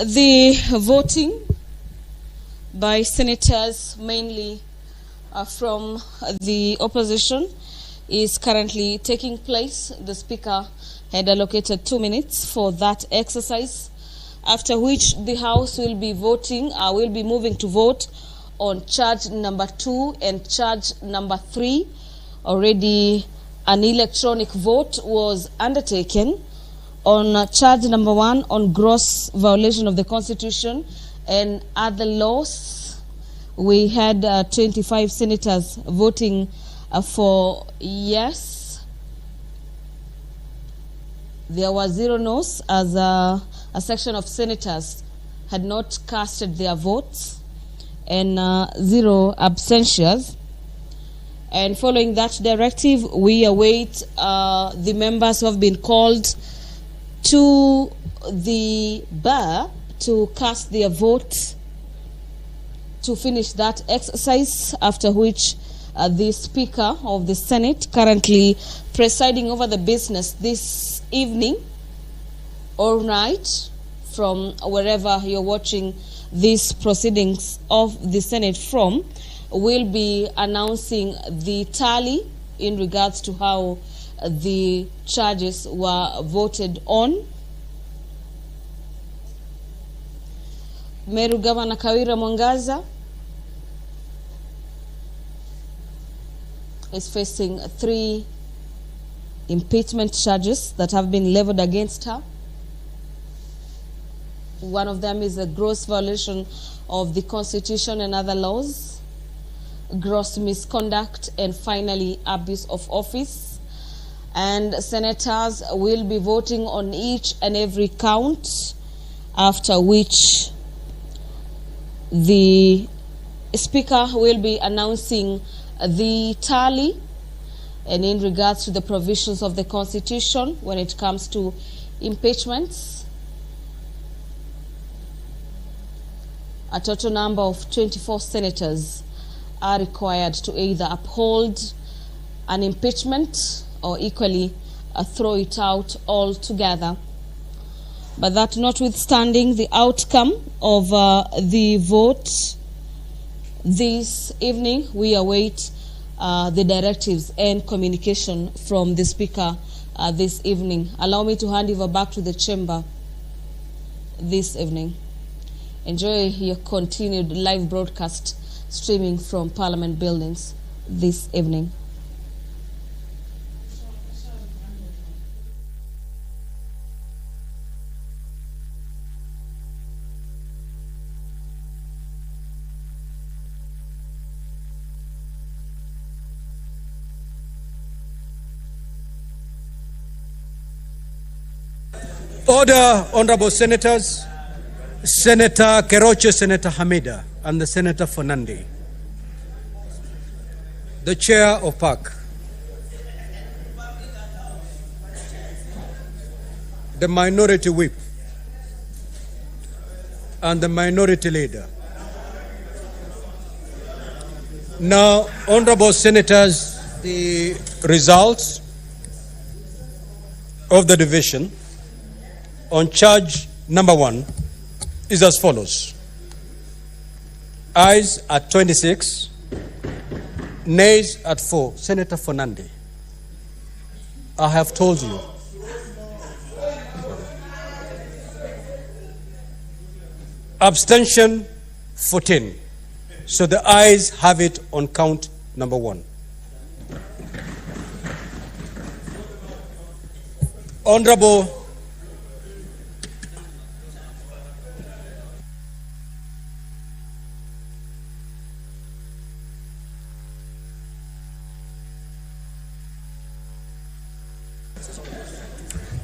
The voting by senators, mainly from the opposition, is currently taking place. The Speaker had allocated 2 minutes for that exercise, after which the House will be moving to vote on charge number 2 and charge number 3. Already an electronic vote was undertaken on charge number 1 on gross violation of the Constitution and other laws. We had 25 senators voting for yes. There were 0 no's, as a section of senators had not casted their votes, and 0 abstentions. And following that directive, we await the members who have been called to the bar to cast their vote to finish that exercise, after which the Speaker of the Senate, currently presiding over the business this evening or night, from wherever you're watching these proceedings of the Senate from, will be announcing the tally in regards to how the charges were voted on. Meru Governor Kawira Mwangaza is facing 3 impeachment charges that have been leveled against her. One of them is a gross violation of the Constitution and other laws, gross misconduct, and finally abuse of office. And senators will be voting on each and every count, after which the Speaker will be announcing the tally. And in regards to the provisions of the Constitution when it comes to impeachments, a total number of 24 senators are required to either uphold an impeachment or equally throw it out altogether. But that notwithstanding, the outcome of the vote this evening, we await the directives and communication from the Speaker this evening. Allow me to hand over back to the chamber this evening. Enjoy your continued live broadcast streaming from Parliament buildings this evening. Order, honorable senators. Senator Keroche, Senator Hamida, and the Senator Fernandi. The Chair of PAC. The Minority Whip and the Minority Leader. Now, honorable senators, the results of the division on charge number 1 is as follows. Ayes at 26, nays at 4. Senator Fernandi, I have told you. Abstention 14. So the ayes have it on count number 1. Honorable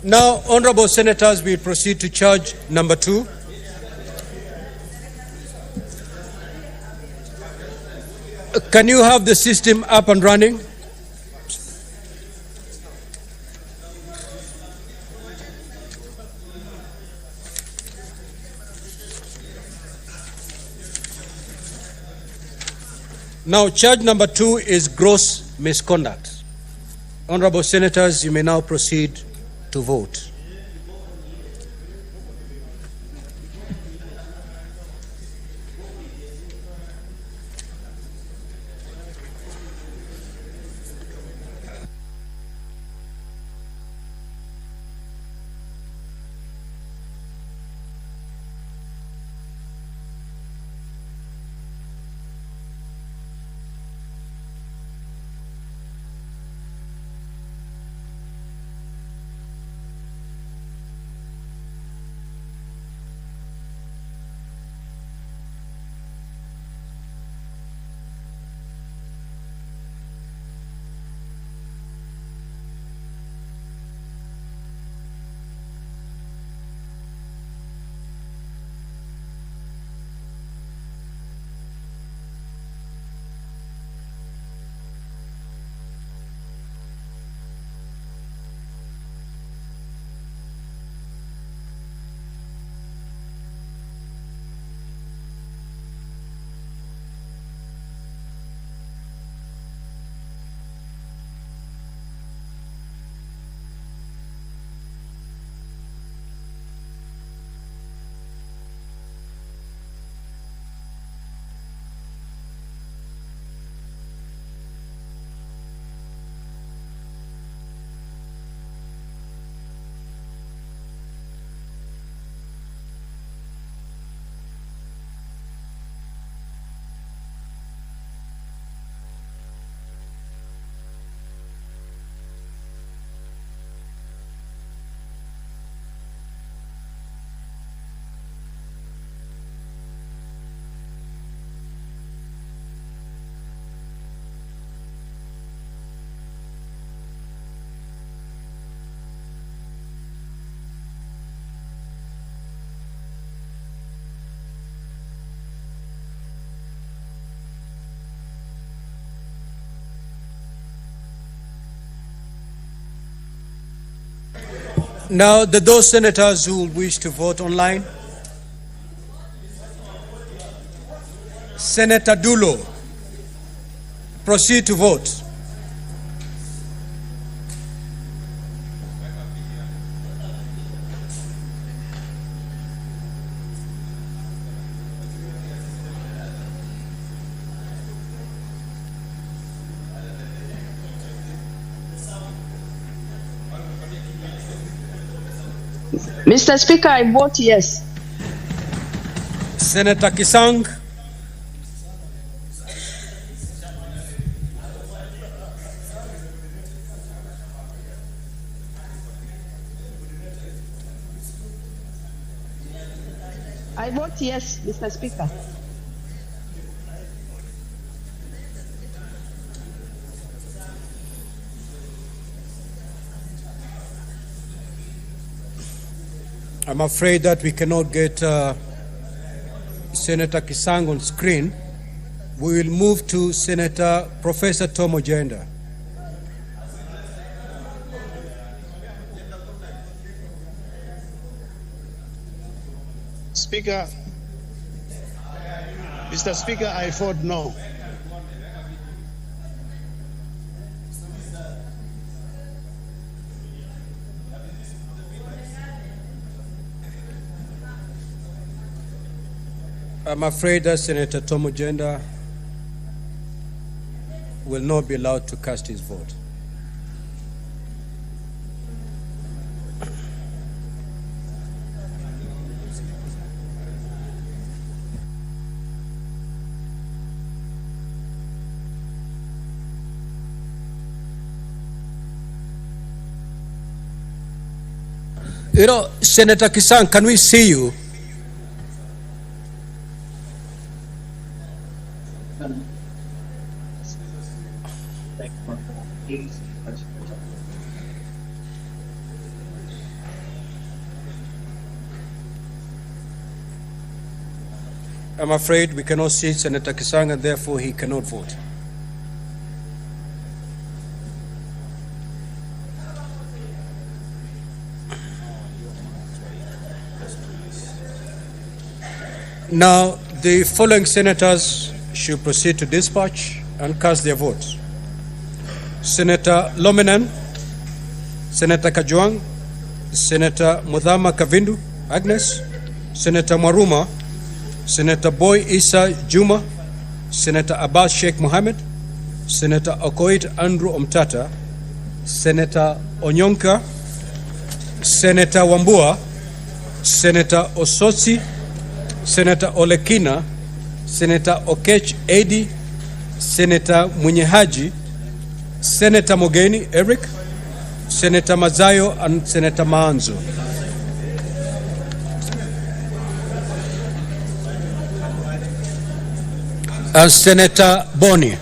Now, honorable senators, we proceed to charge number 2. Can you have the system up and running? Now, charge number 2 is gross misconduct. Honorable senators, you may now proceed to vote. Now, those senators who wish to vote online, Senator Dulo, proceed to vote. Mr. Speaker, I vote yes. Senator Kisang, I vote yes, Mr. Speaker. I'm afraid that we cannot get Senator Kisang on screen. We will move to Senator Professor Tom Ojenda. Speaker, Mr. Speaker, I vote no. I'm afraid that Senator Tom Ojenda will not be allowed to cast his vote. You know, Senator Kisang, can we see you? I'm afraid we cannot see Senator Kisang and therefore he cannot vote. Now, the following senators should proceed to dispatch and cast their votes. Senator Lomenan, Senator Kajuang, Senator Mudhama Kavindu Agnes, Senator Maruma, Senator Boy Isa Juma, Senator Abbas Sheikh Mohammed, Senator Okoit Andrew Omtata, Senator Onyonka, Senator Wambua, Senator Osotsi, Senator Olekina, Senator Okech Edi, Senator Munyehaji, Senator Mogeni Eric, Senator Mazayo, and Senator Maanzo. And Senator Boni.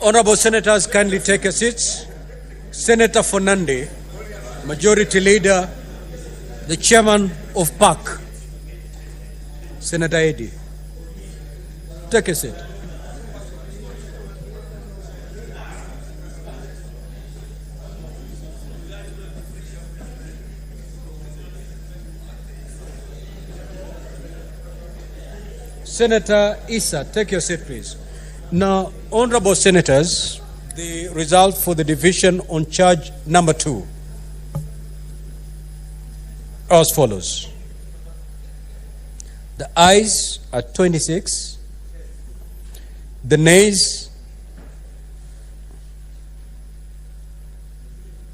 Honorable Senators, kindly take your seats. Senator Fernande, Majority Leader, the Chairman of PAC, Senator Eddy. Take a seat. Senator Issa, take your seat, please. Now, honorable senators, the result for the division on charge number 2 as follows. The ayes are 26, the nays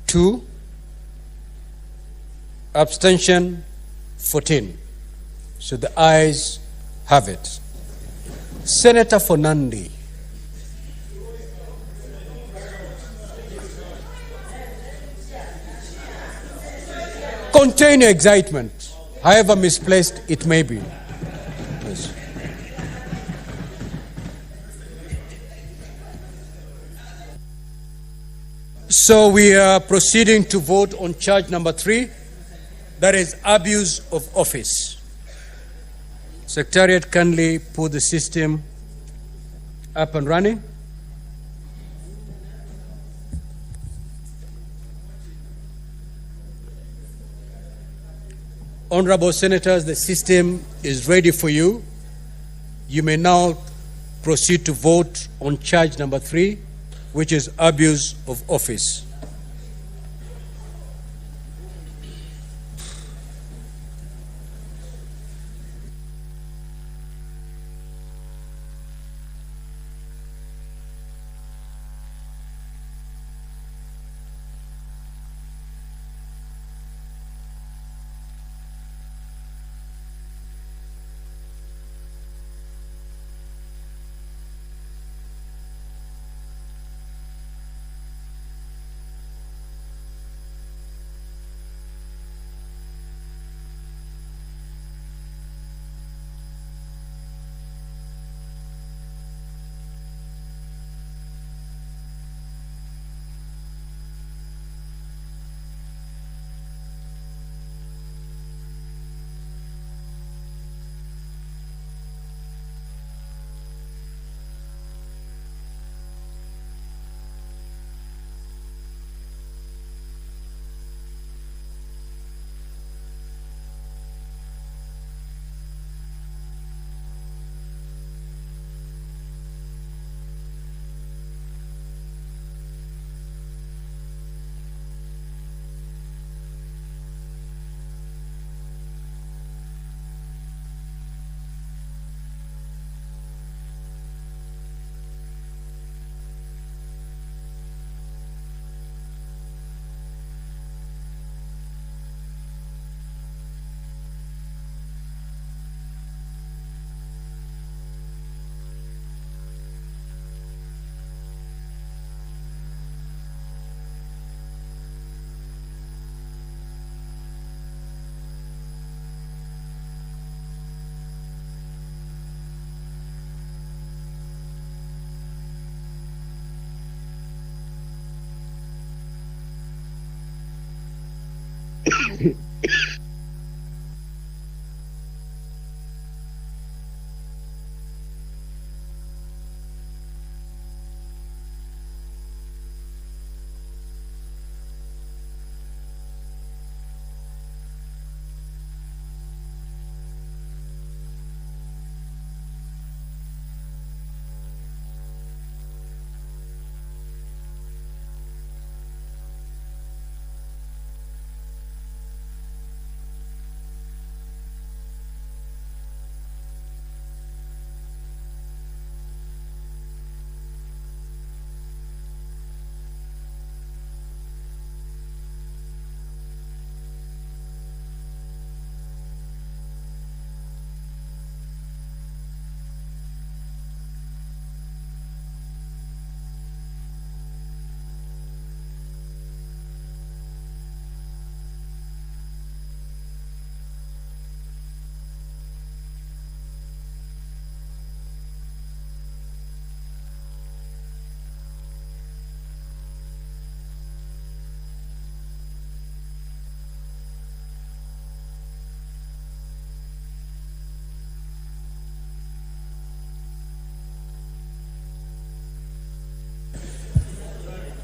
2, abstention 14. So the ayes have it. Senator Fernande. Contain your excitement, however misplaced it may be. Please. So we are proceeding to vote on charge number 3, that is abuse of office. Secretariat, kindly put the system up and running. Honorable senators, the system is ready for you. You may now proceed to vote on charge number 3, which is abuse of office.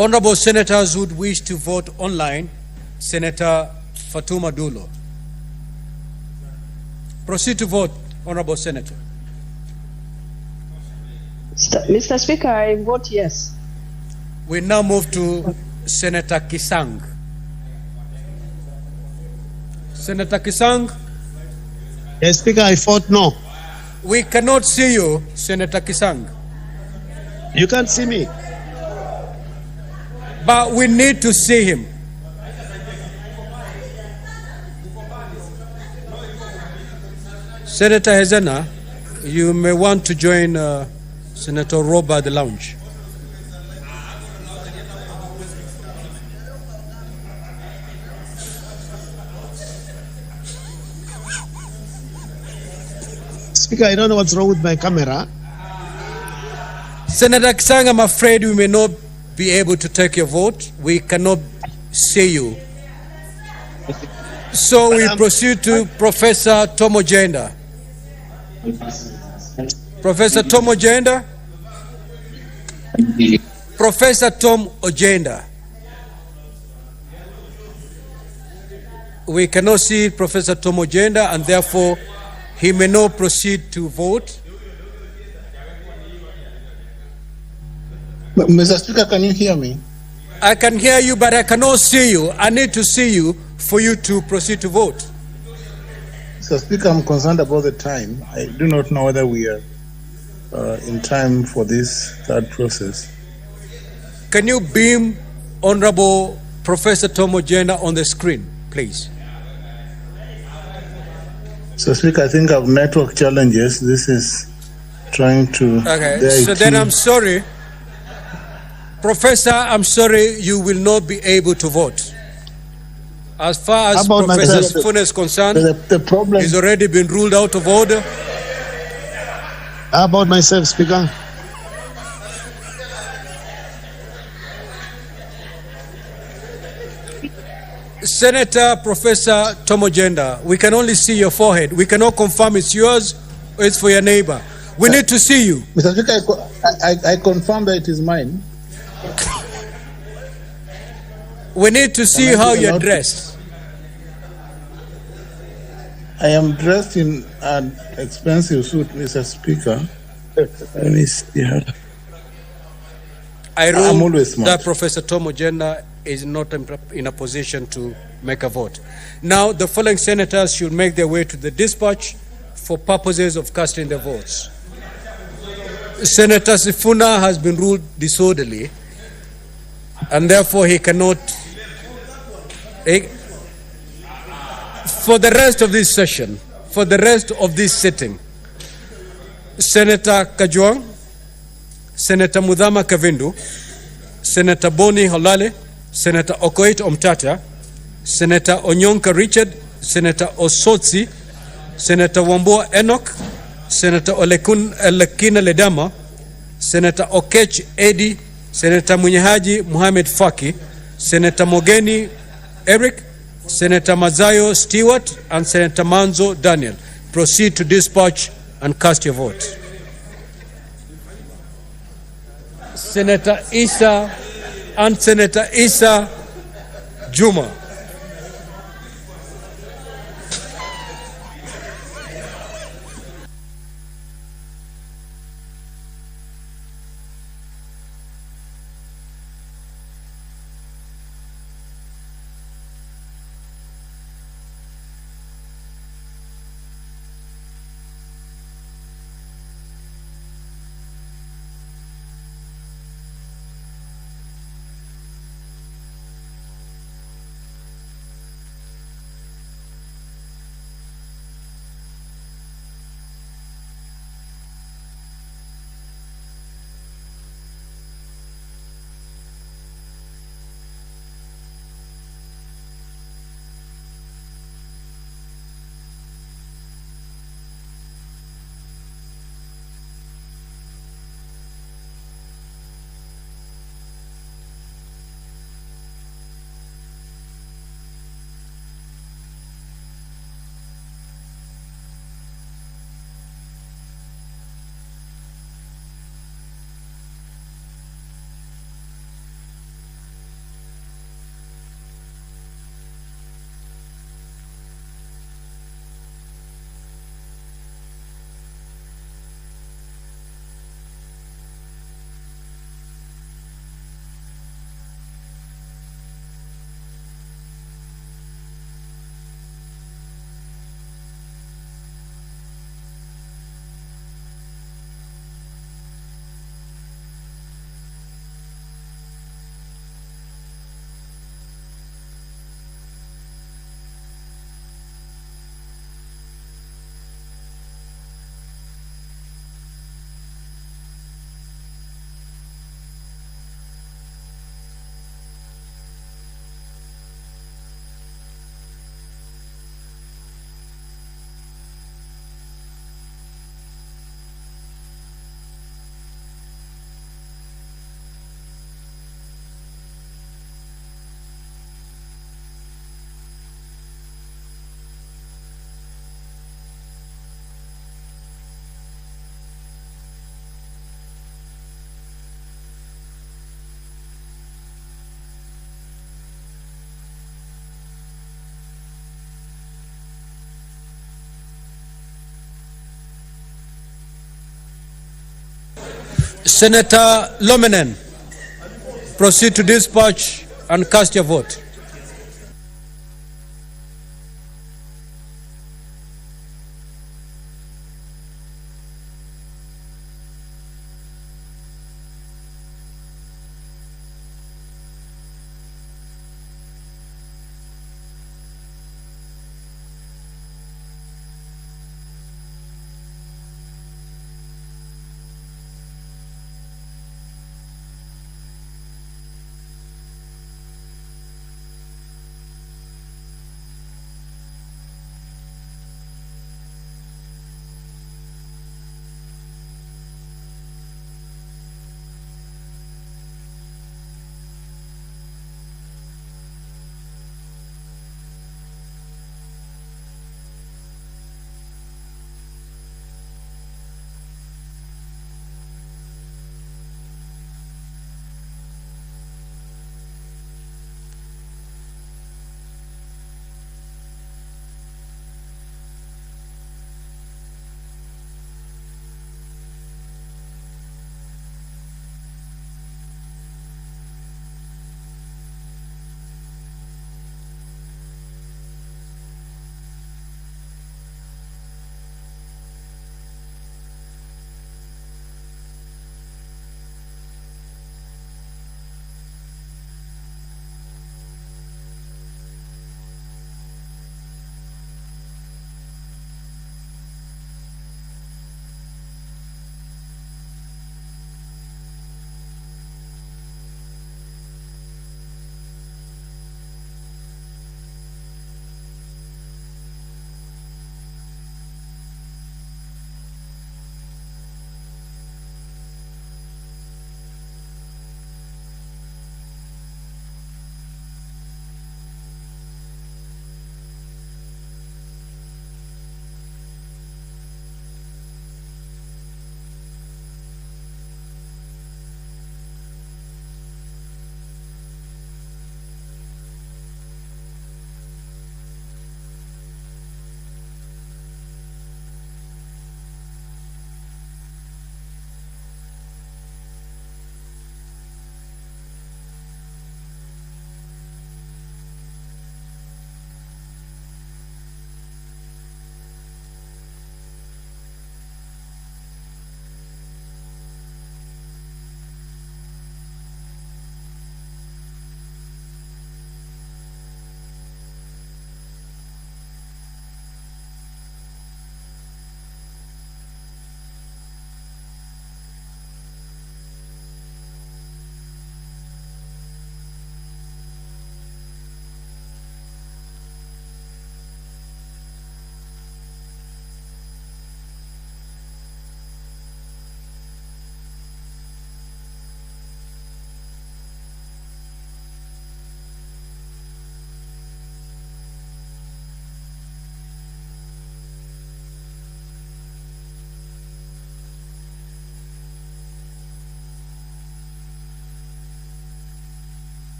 Honorable senators who wish to vote online, Senator Fatuma Dulo. Proceed to vote, Honorable Senator. Mr. Speaker, I vote yes. We now move to Senator Kisang. Senator Kisang? Yes, Speaker, I vote no. We cannot see you, Senator Kisang. You can't see me. But we need to see him. Senator Hezena, you may want to join Senator Roba at the lounge. Speaker, I don't know what's wrong with my camera. Senator Kisang, I'm afraid we may not be able to take your vote. We cannot see you. So we proceed to Professor Tom Ojenda. Professor Tom Ojenda? Professor Tom Ojenda. We cannot see Professor Tom Ojenda, and therefore he may not proceed to vote. Mr. Speaker, can you hear me? I can hear you, but I cannot see you. I need to see you for you to proceed to vote. Mr. Speaker, I'm concerned about the time. I do not know whether we are in time for this third process. Can you beam Honorable Professor Tom Ojenda on the screen, please? Mr. Speaker, I think I have network challenges. This is trying to... Okay, so then I'm sorry. Professor, I'm sorry, you will not be able to vote. As far as Professor Sifuna is concerned, the problem, he's already been ruled out of order. How about myself, Speaker? Senator Professor Tom Ojenda, we can only see your forehead. We cannot confirm it's yours or it's for your neighbor. We need to see you. Mr. Speaker, I confirm that it is mine. We need to see how you're dressed. I am dressed in an expensive suit, Mr. Speaker. Let me see. I rule I'm always smart. that Professor Tom Ojenda is not in a position to make a vote. Now, the following senators should make their way to the dispatch for purposes of casting their votes. Senator Sifuna has been ruled disorderly, and therefore he cannot... For the rest of this session, for the rest of this sitting, Senator Kajwang, Senator Mudhama Kavindu, Senator Boni Holale, Senator Okoit Omtata, Senator Onyonka Richard, Senator Osotsi, Senator Wambua Enoch, Senator Olekina Ledama, Senator Okech Edi, Senator Munyahaji Muhammad Faki, Senator Mogeni Eric, Senator Mazayo Stewart, and Senator Manzo Daniel. Proceed to dispatch and cast your vote. Senator Isa and Senator Isa Juma. Senator Lomenen, proceed to dispatch and cast your vote.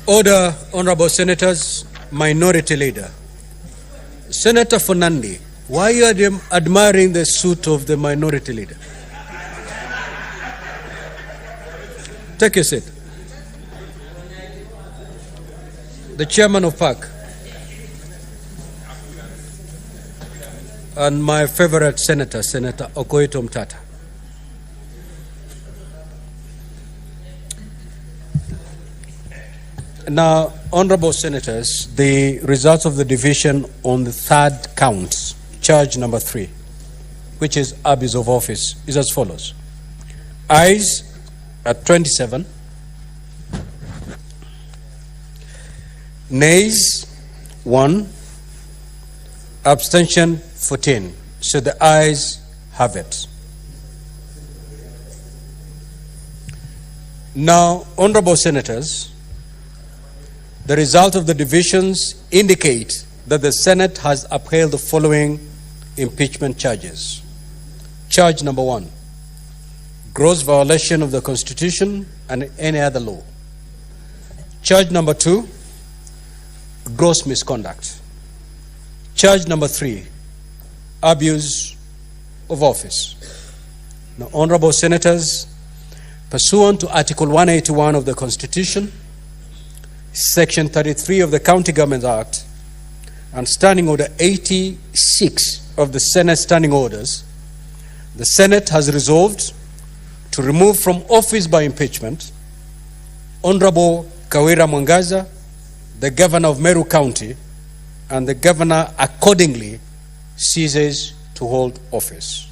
Order, honorable senators. Minority Leader. Senator Fernandi, why are you admiring the suit of the Minority Leader? Take a seat. The Chairman of PAC. And my favorite senator, Senator Okoito Mtata. Now, honorable senators, the results of the division on the third count, charge number 3, which is abuse of office, is as follows. Ayes at 27, nays 1, abstention 14. So the ayes have it. Now, honorable senators, the result of the divisions indicate that the Senate has upheld the following impeachment charges. Charge number 1, gross violation of the Constitution and any other law. Charge number 2, gross misconduct. Charge number 3, abuse of office. Now, honorable senators, pursuant to Article 181 of the Constitution, Section 33 of the County Government Act, and Standing Order 86 of the Senate Standing Orders, the Senate has resolved to remove from office by impeachment Honorable Kawira Mwangaza, the Governor of Meru County, and the Governor accordingly ceases to hold office.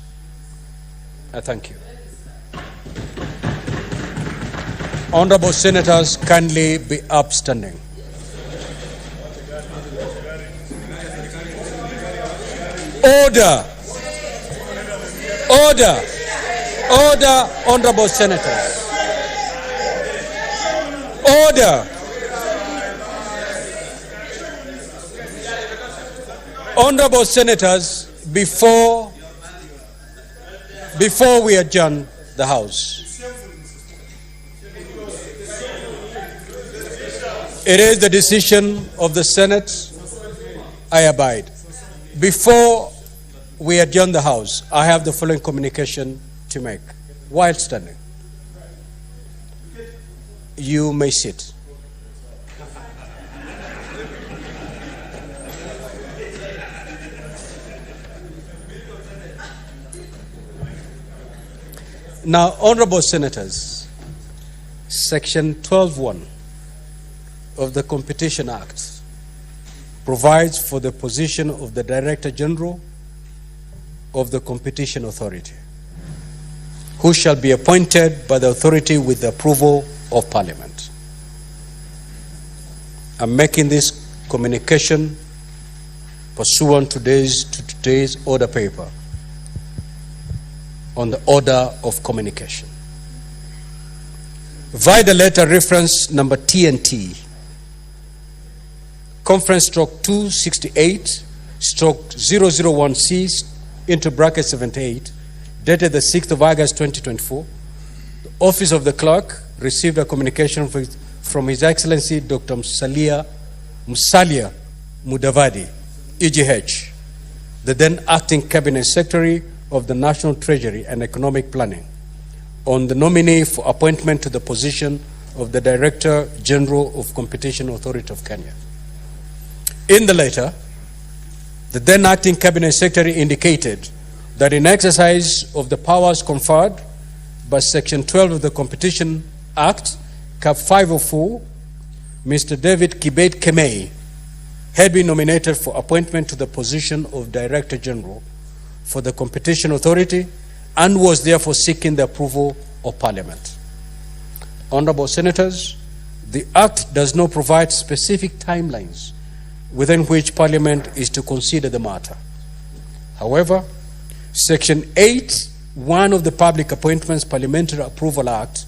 I thank you. Honorable senators, kindly be upstanding. Order. Order. Order, honorable senators. Order. Honorable senators, before we adjourn the House, it is the decision of the Senate. I abide. Before we adjourn the House, I have the following communication to make. While standing, you may sit. Now, honorable senators, Section 12(1) of the Competition Act provides for the position of the Director General of the Competition Authority, who shall be appointed by the authority with the approval of Parliament. I'm making this communication pursuant to today's order paper on the order of communication. Via the letter reference number TNT, conference stroke 268 stroke 001C into bracket 78, dated the 6th of August 2024, the Office of the Clerk received a communication from His Excellency Dr. Musalia Mudavadi, EGH, the then acting Cabinet Secretary of the National Treasury and Economic Planning, on the nominee for appointment to the position of the Director General of Competition Authority of Kenya. In the letter, the then acting Cabinet Secretary indicated that in exercise of the powers conferred by Section 12 of the Competition Act, Cap 504, Mr. David Kibet Kemei had been nominated for appointment to the position of Director General for the Competition Authority and was therefore seeking the approval of Parliament. Honorable Senators, the Act does not provide specific timelines within which Parliament is to consider the matter. However, Section 8(1) of the Public Appointments Parliamentary Approval Act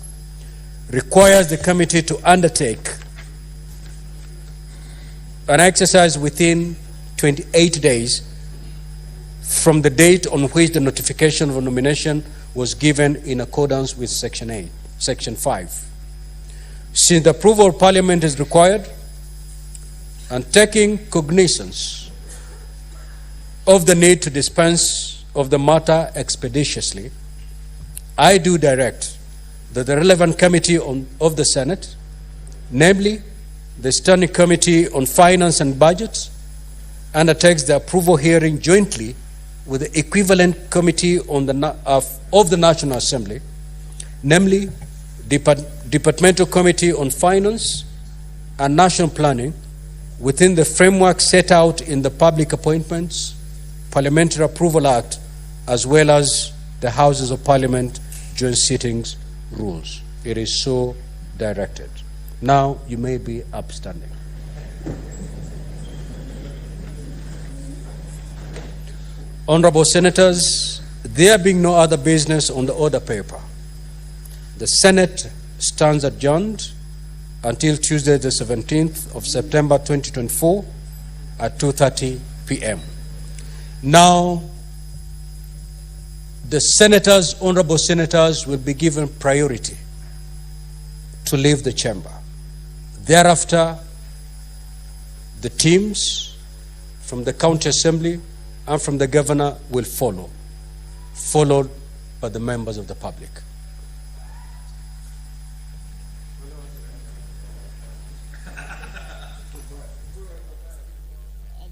requires the committee to undertake an exercise within 28 days from the date on which the notification of a nomination was given in accordance with Section 5. since the approval of Parliament is required, and taking cognizance of the need to dispense of the matter expeditiously, I do direct that the relevant committee of the Senate, namely the Standing Committee on Finance and Budget, undertakes the approval hearing jointly with the equivalent committee of the National Assembly, namely Departmental Committee on Finance and National Planning, within the framework set out in the Public Appointments Parliamentary Approval Act, as well as the Houses of Parliament joint sittings rules. It is so directed. Now you may be upstanding. Honorable Senators, there being no other business on the order paper, the Senate stands adjourned until Tuesday the 17th of September 2024 at 2:30 p.m. Now, the senators, honorable senators, will be given priority to leave the chamber. Thereafter, the teams from the county assembly and from the governor will follow, followed by the members of the public.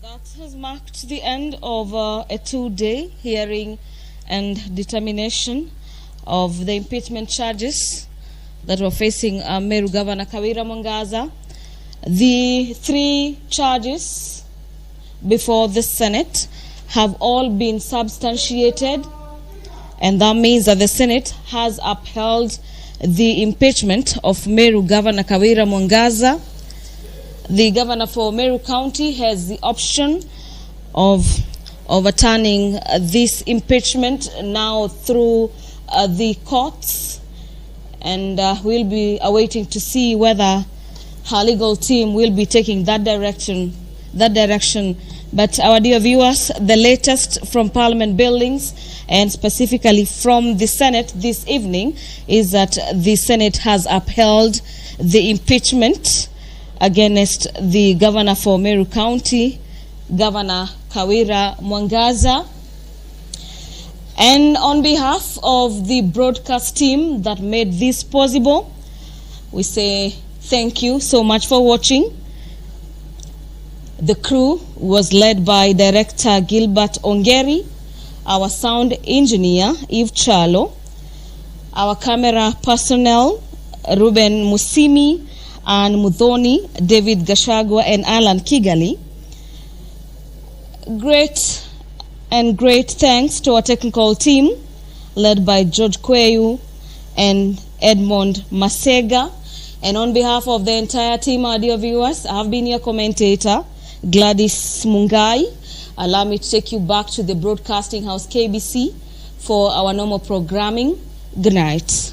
That has marked the end of a 2-day hearing and determination of the impeachment charges that were facing Meru Governor Kawira Mwangaza. The 3 charges before the Senate have all been substantiated, and that means that the Senate has upheld the impeachment of Meru Governor Kawira Mwangaza. The governor for Meru County has the option of overturning this impeachment now through the courts, and we'll be awaiting to see whether her legal team will be taking that direction. But our dear viewers, the latest from Parliament buildings and specifically from the Senate this evening is that the Senate has upheld the impeachment against the governor for Meru County, Governor Kawira Mwangaza. And on behalf of the broadcast team that made this possible, we say thank you so much for watching. The crew was led by Director Gilbert Ongeri, our sound engineer Eve Chalo, our camera personnel Ruben Musimi and Muthoni, David Gashagwa and Alan Kigali. Great thanks to our technical team led by George Kweyu and Edmond Masega. And on behalf of the entire team, our dear viewers, I have been your commentator, Gladys Mungai. Allow me to take you back to the broadcasting house KBC for our normal programming. Good night.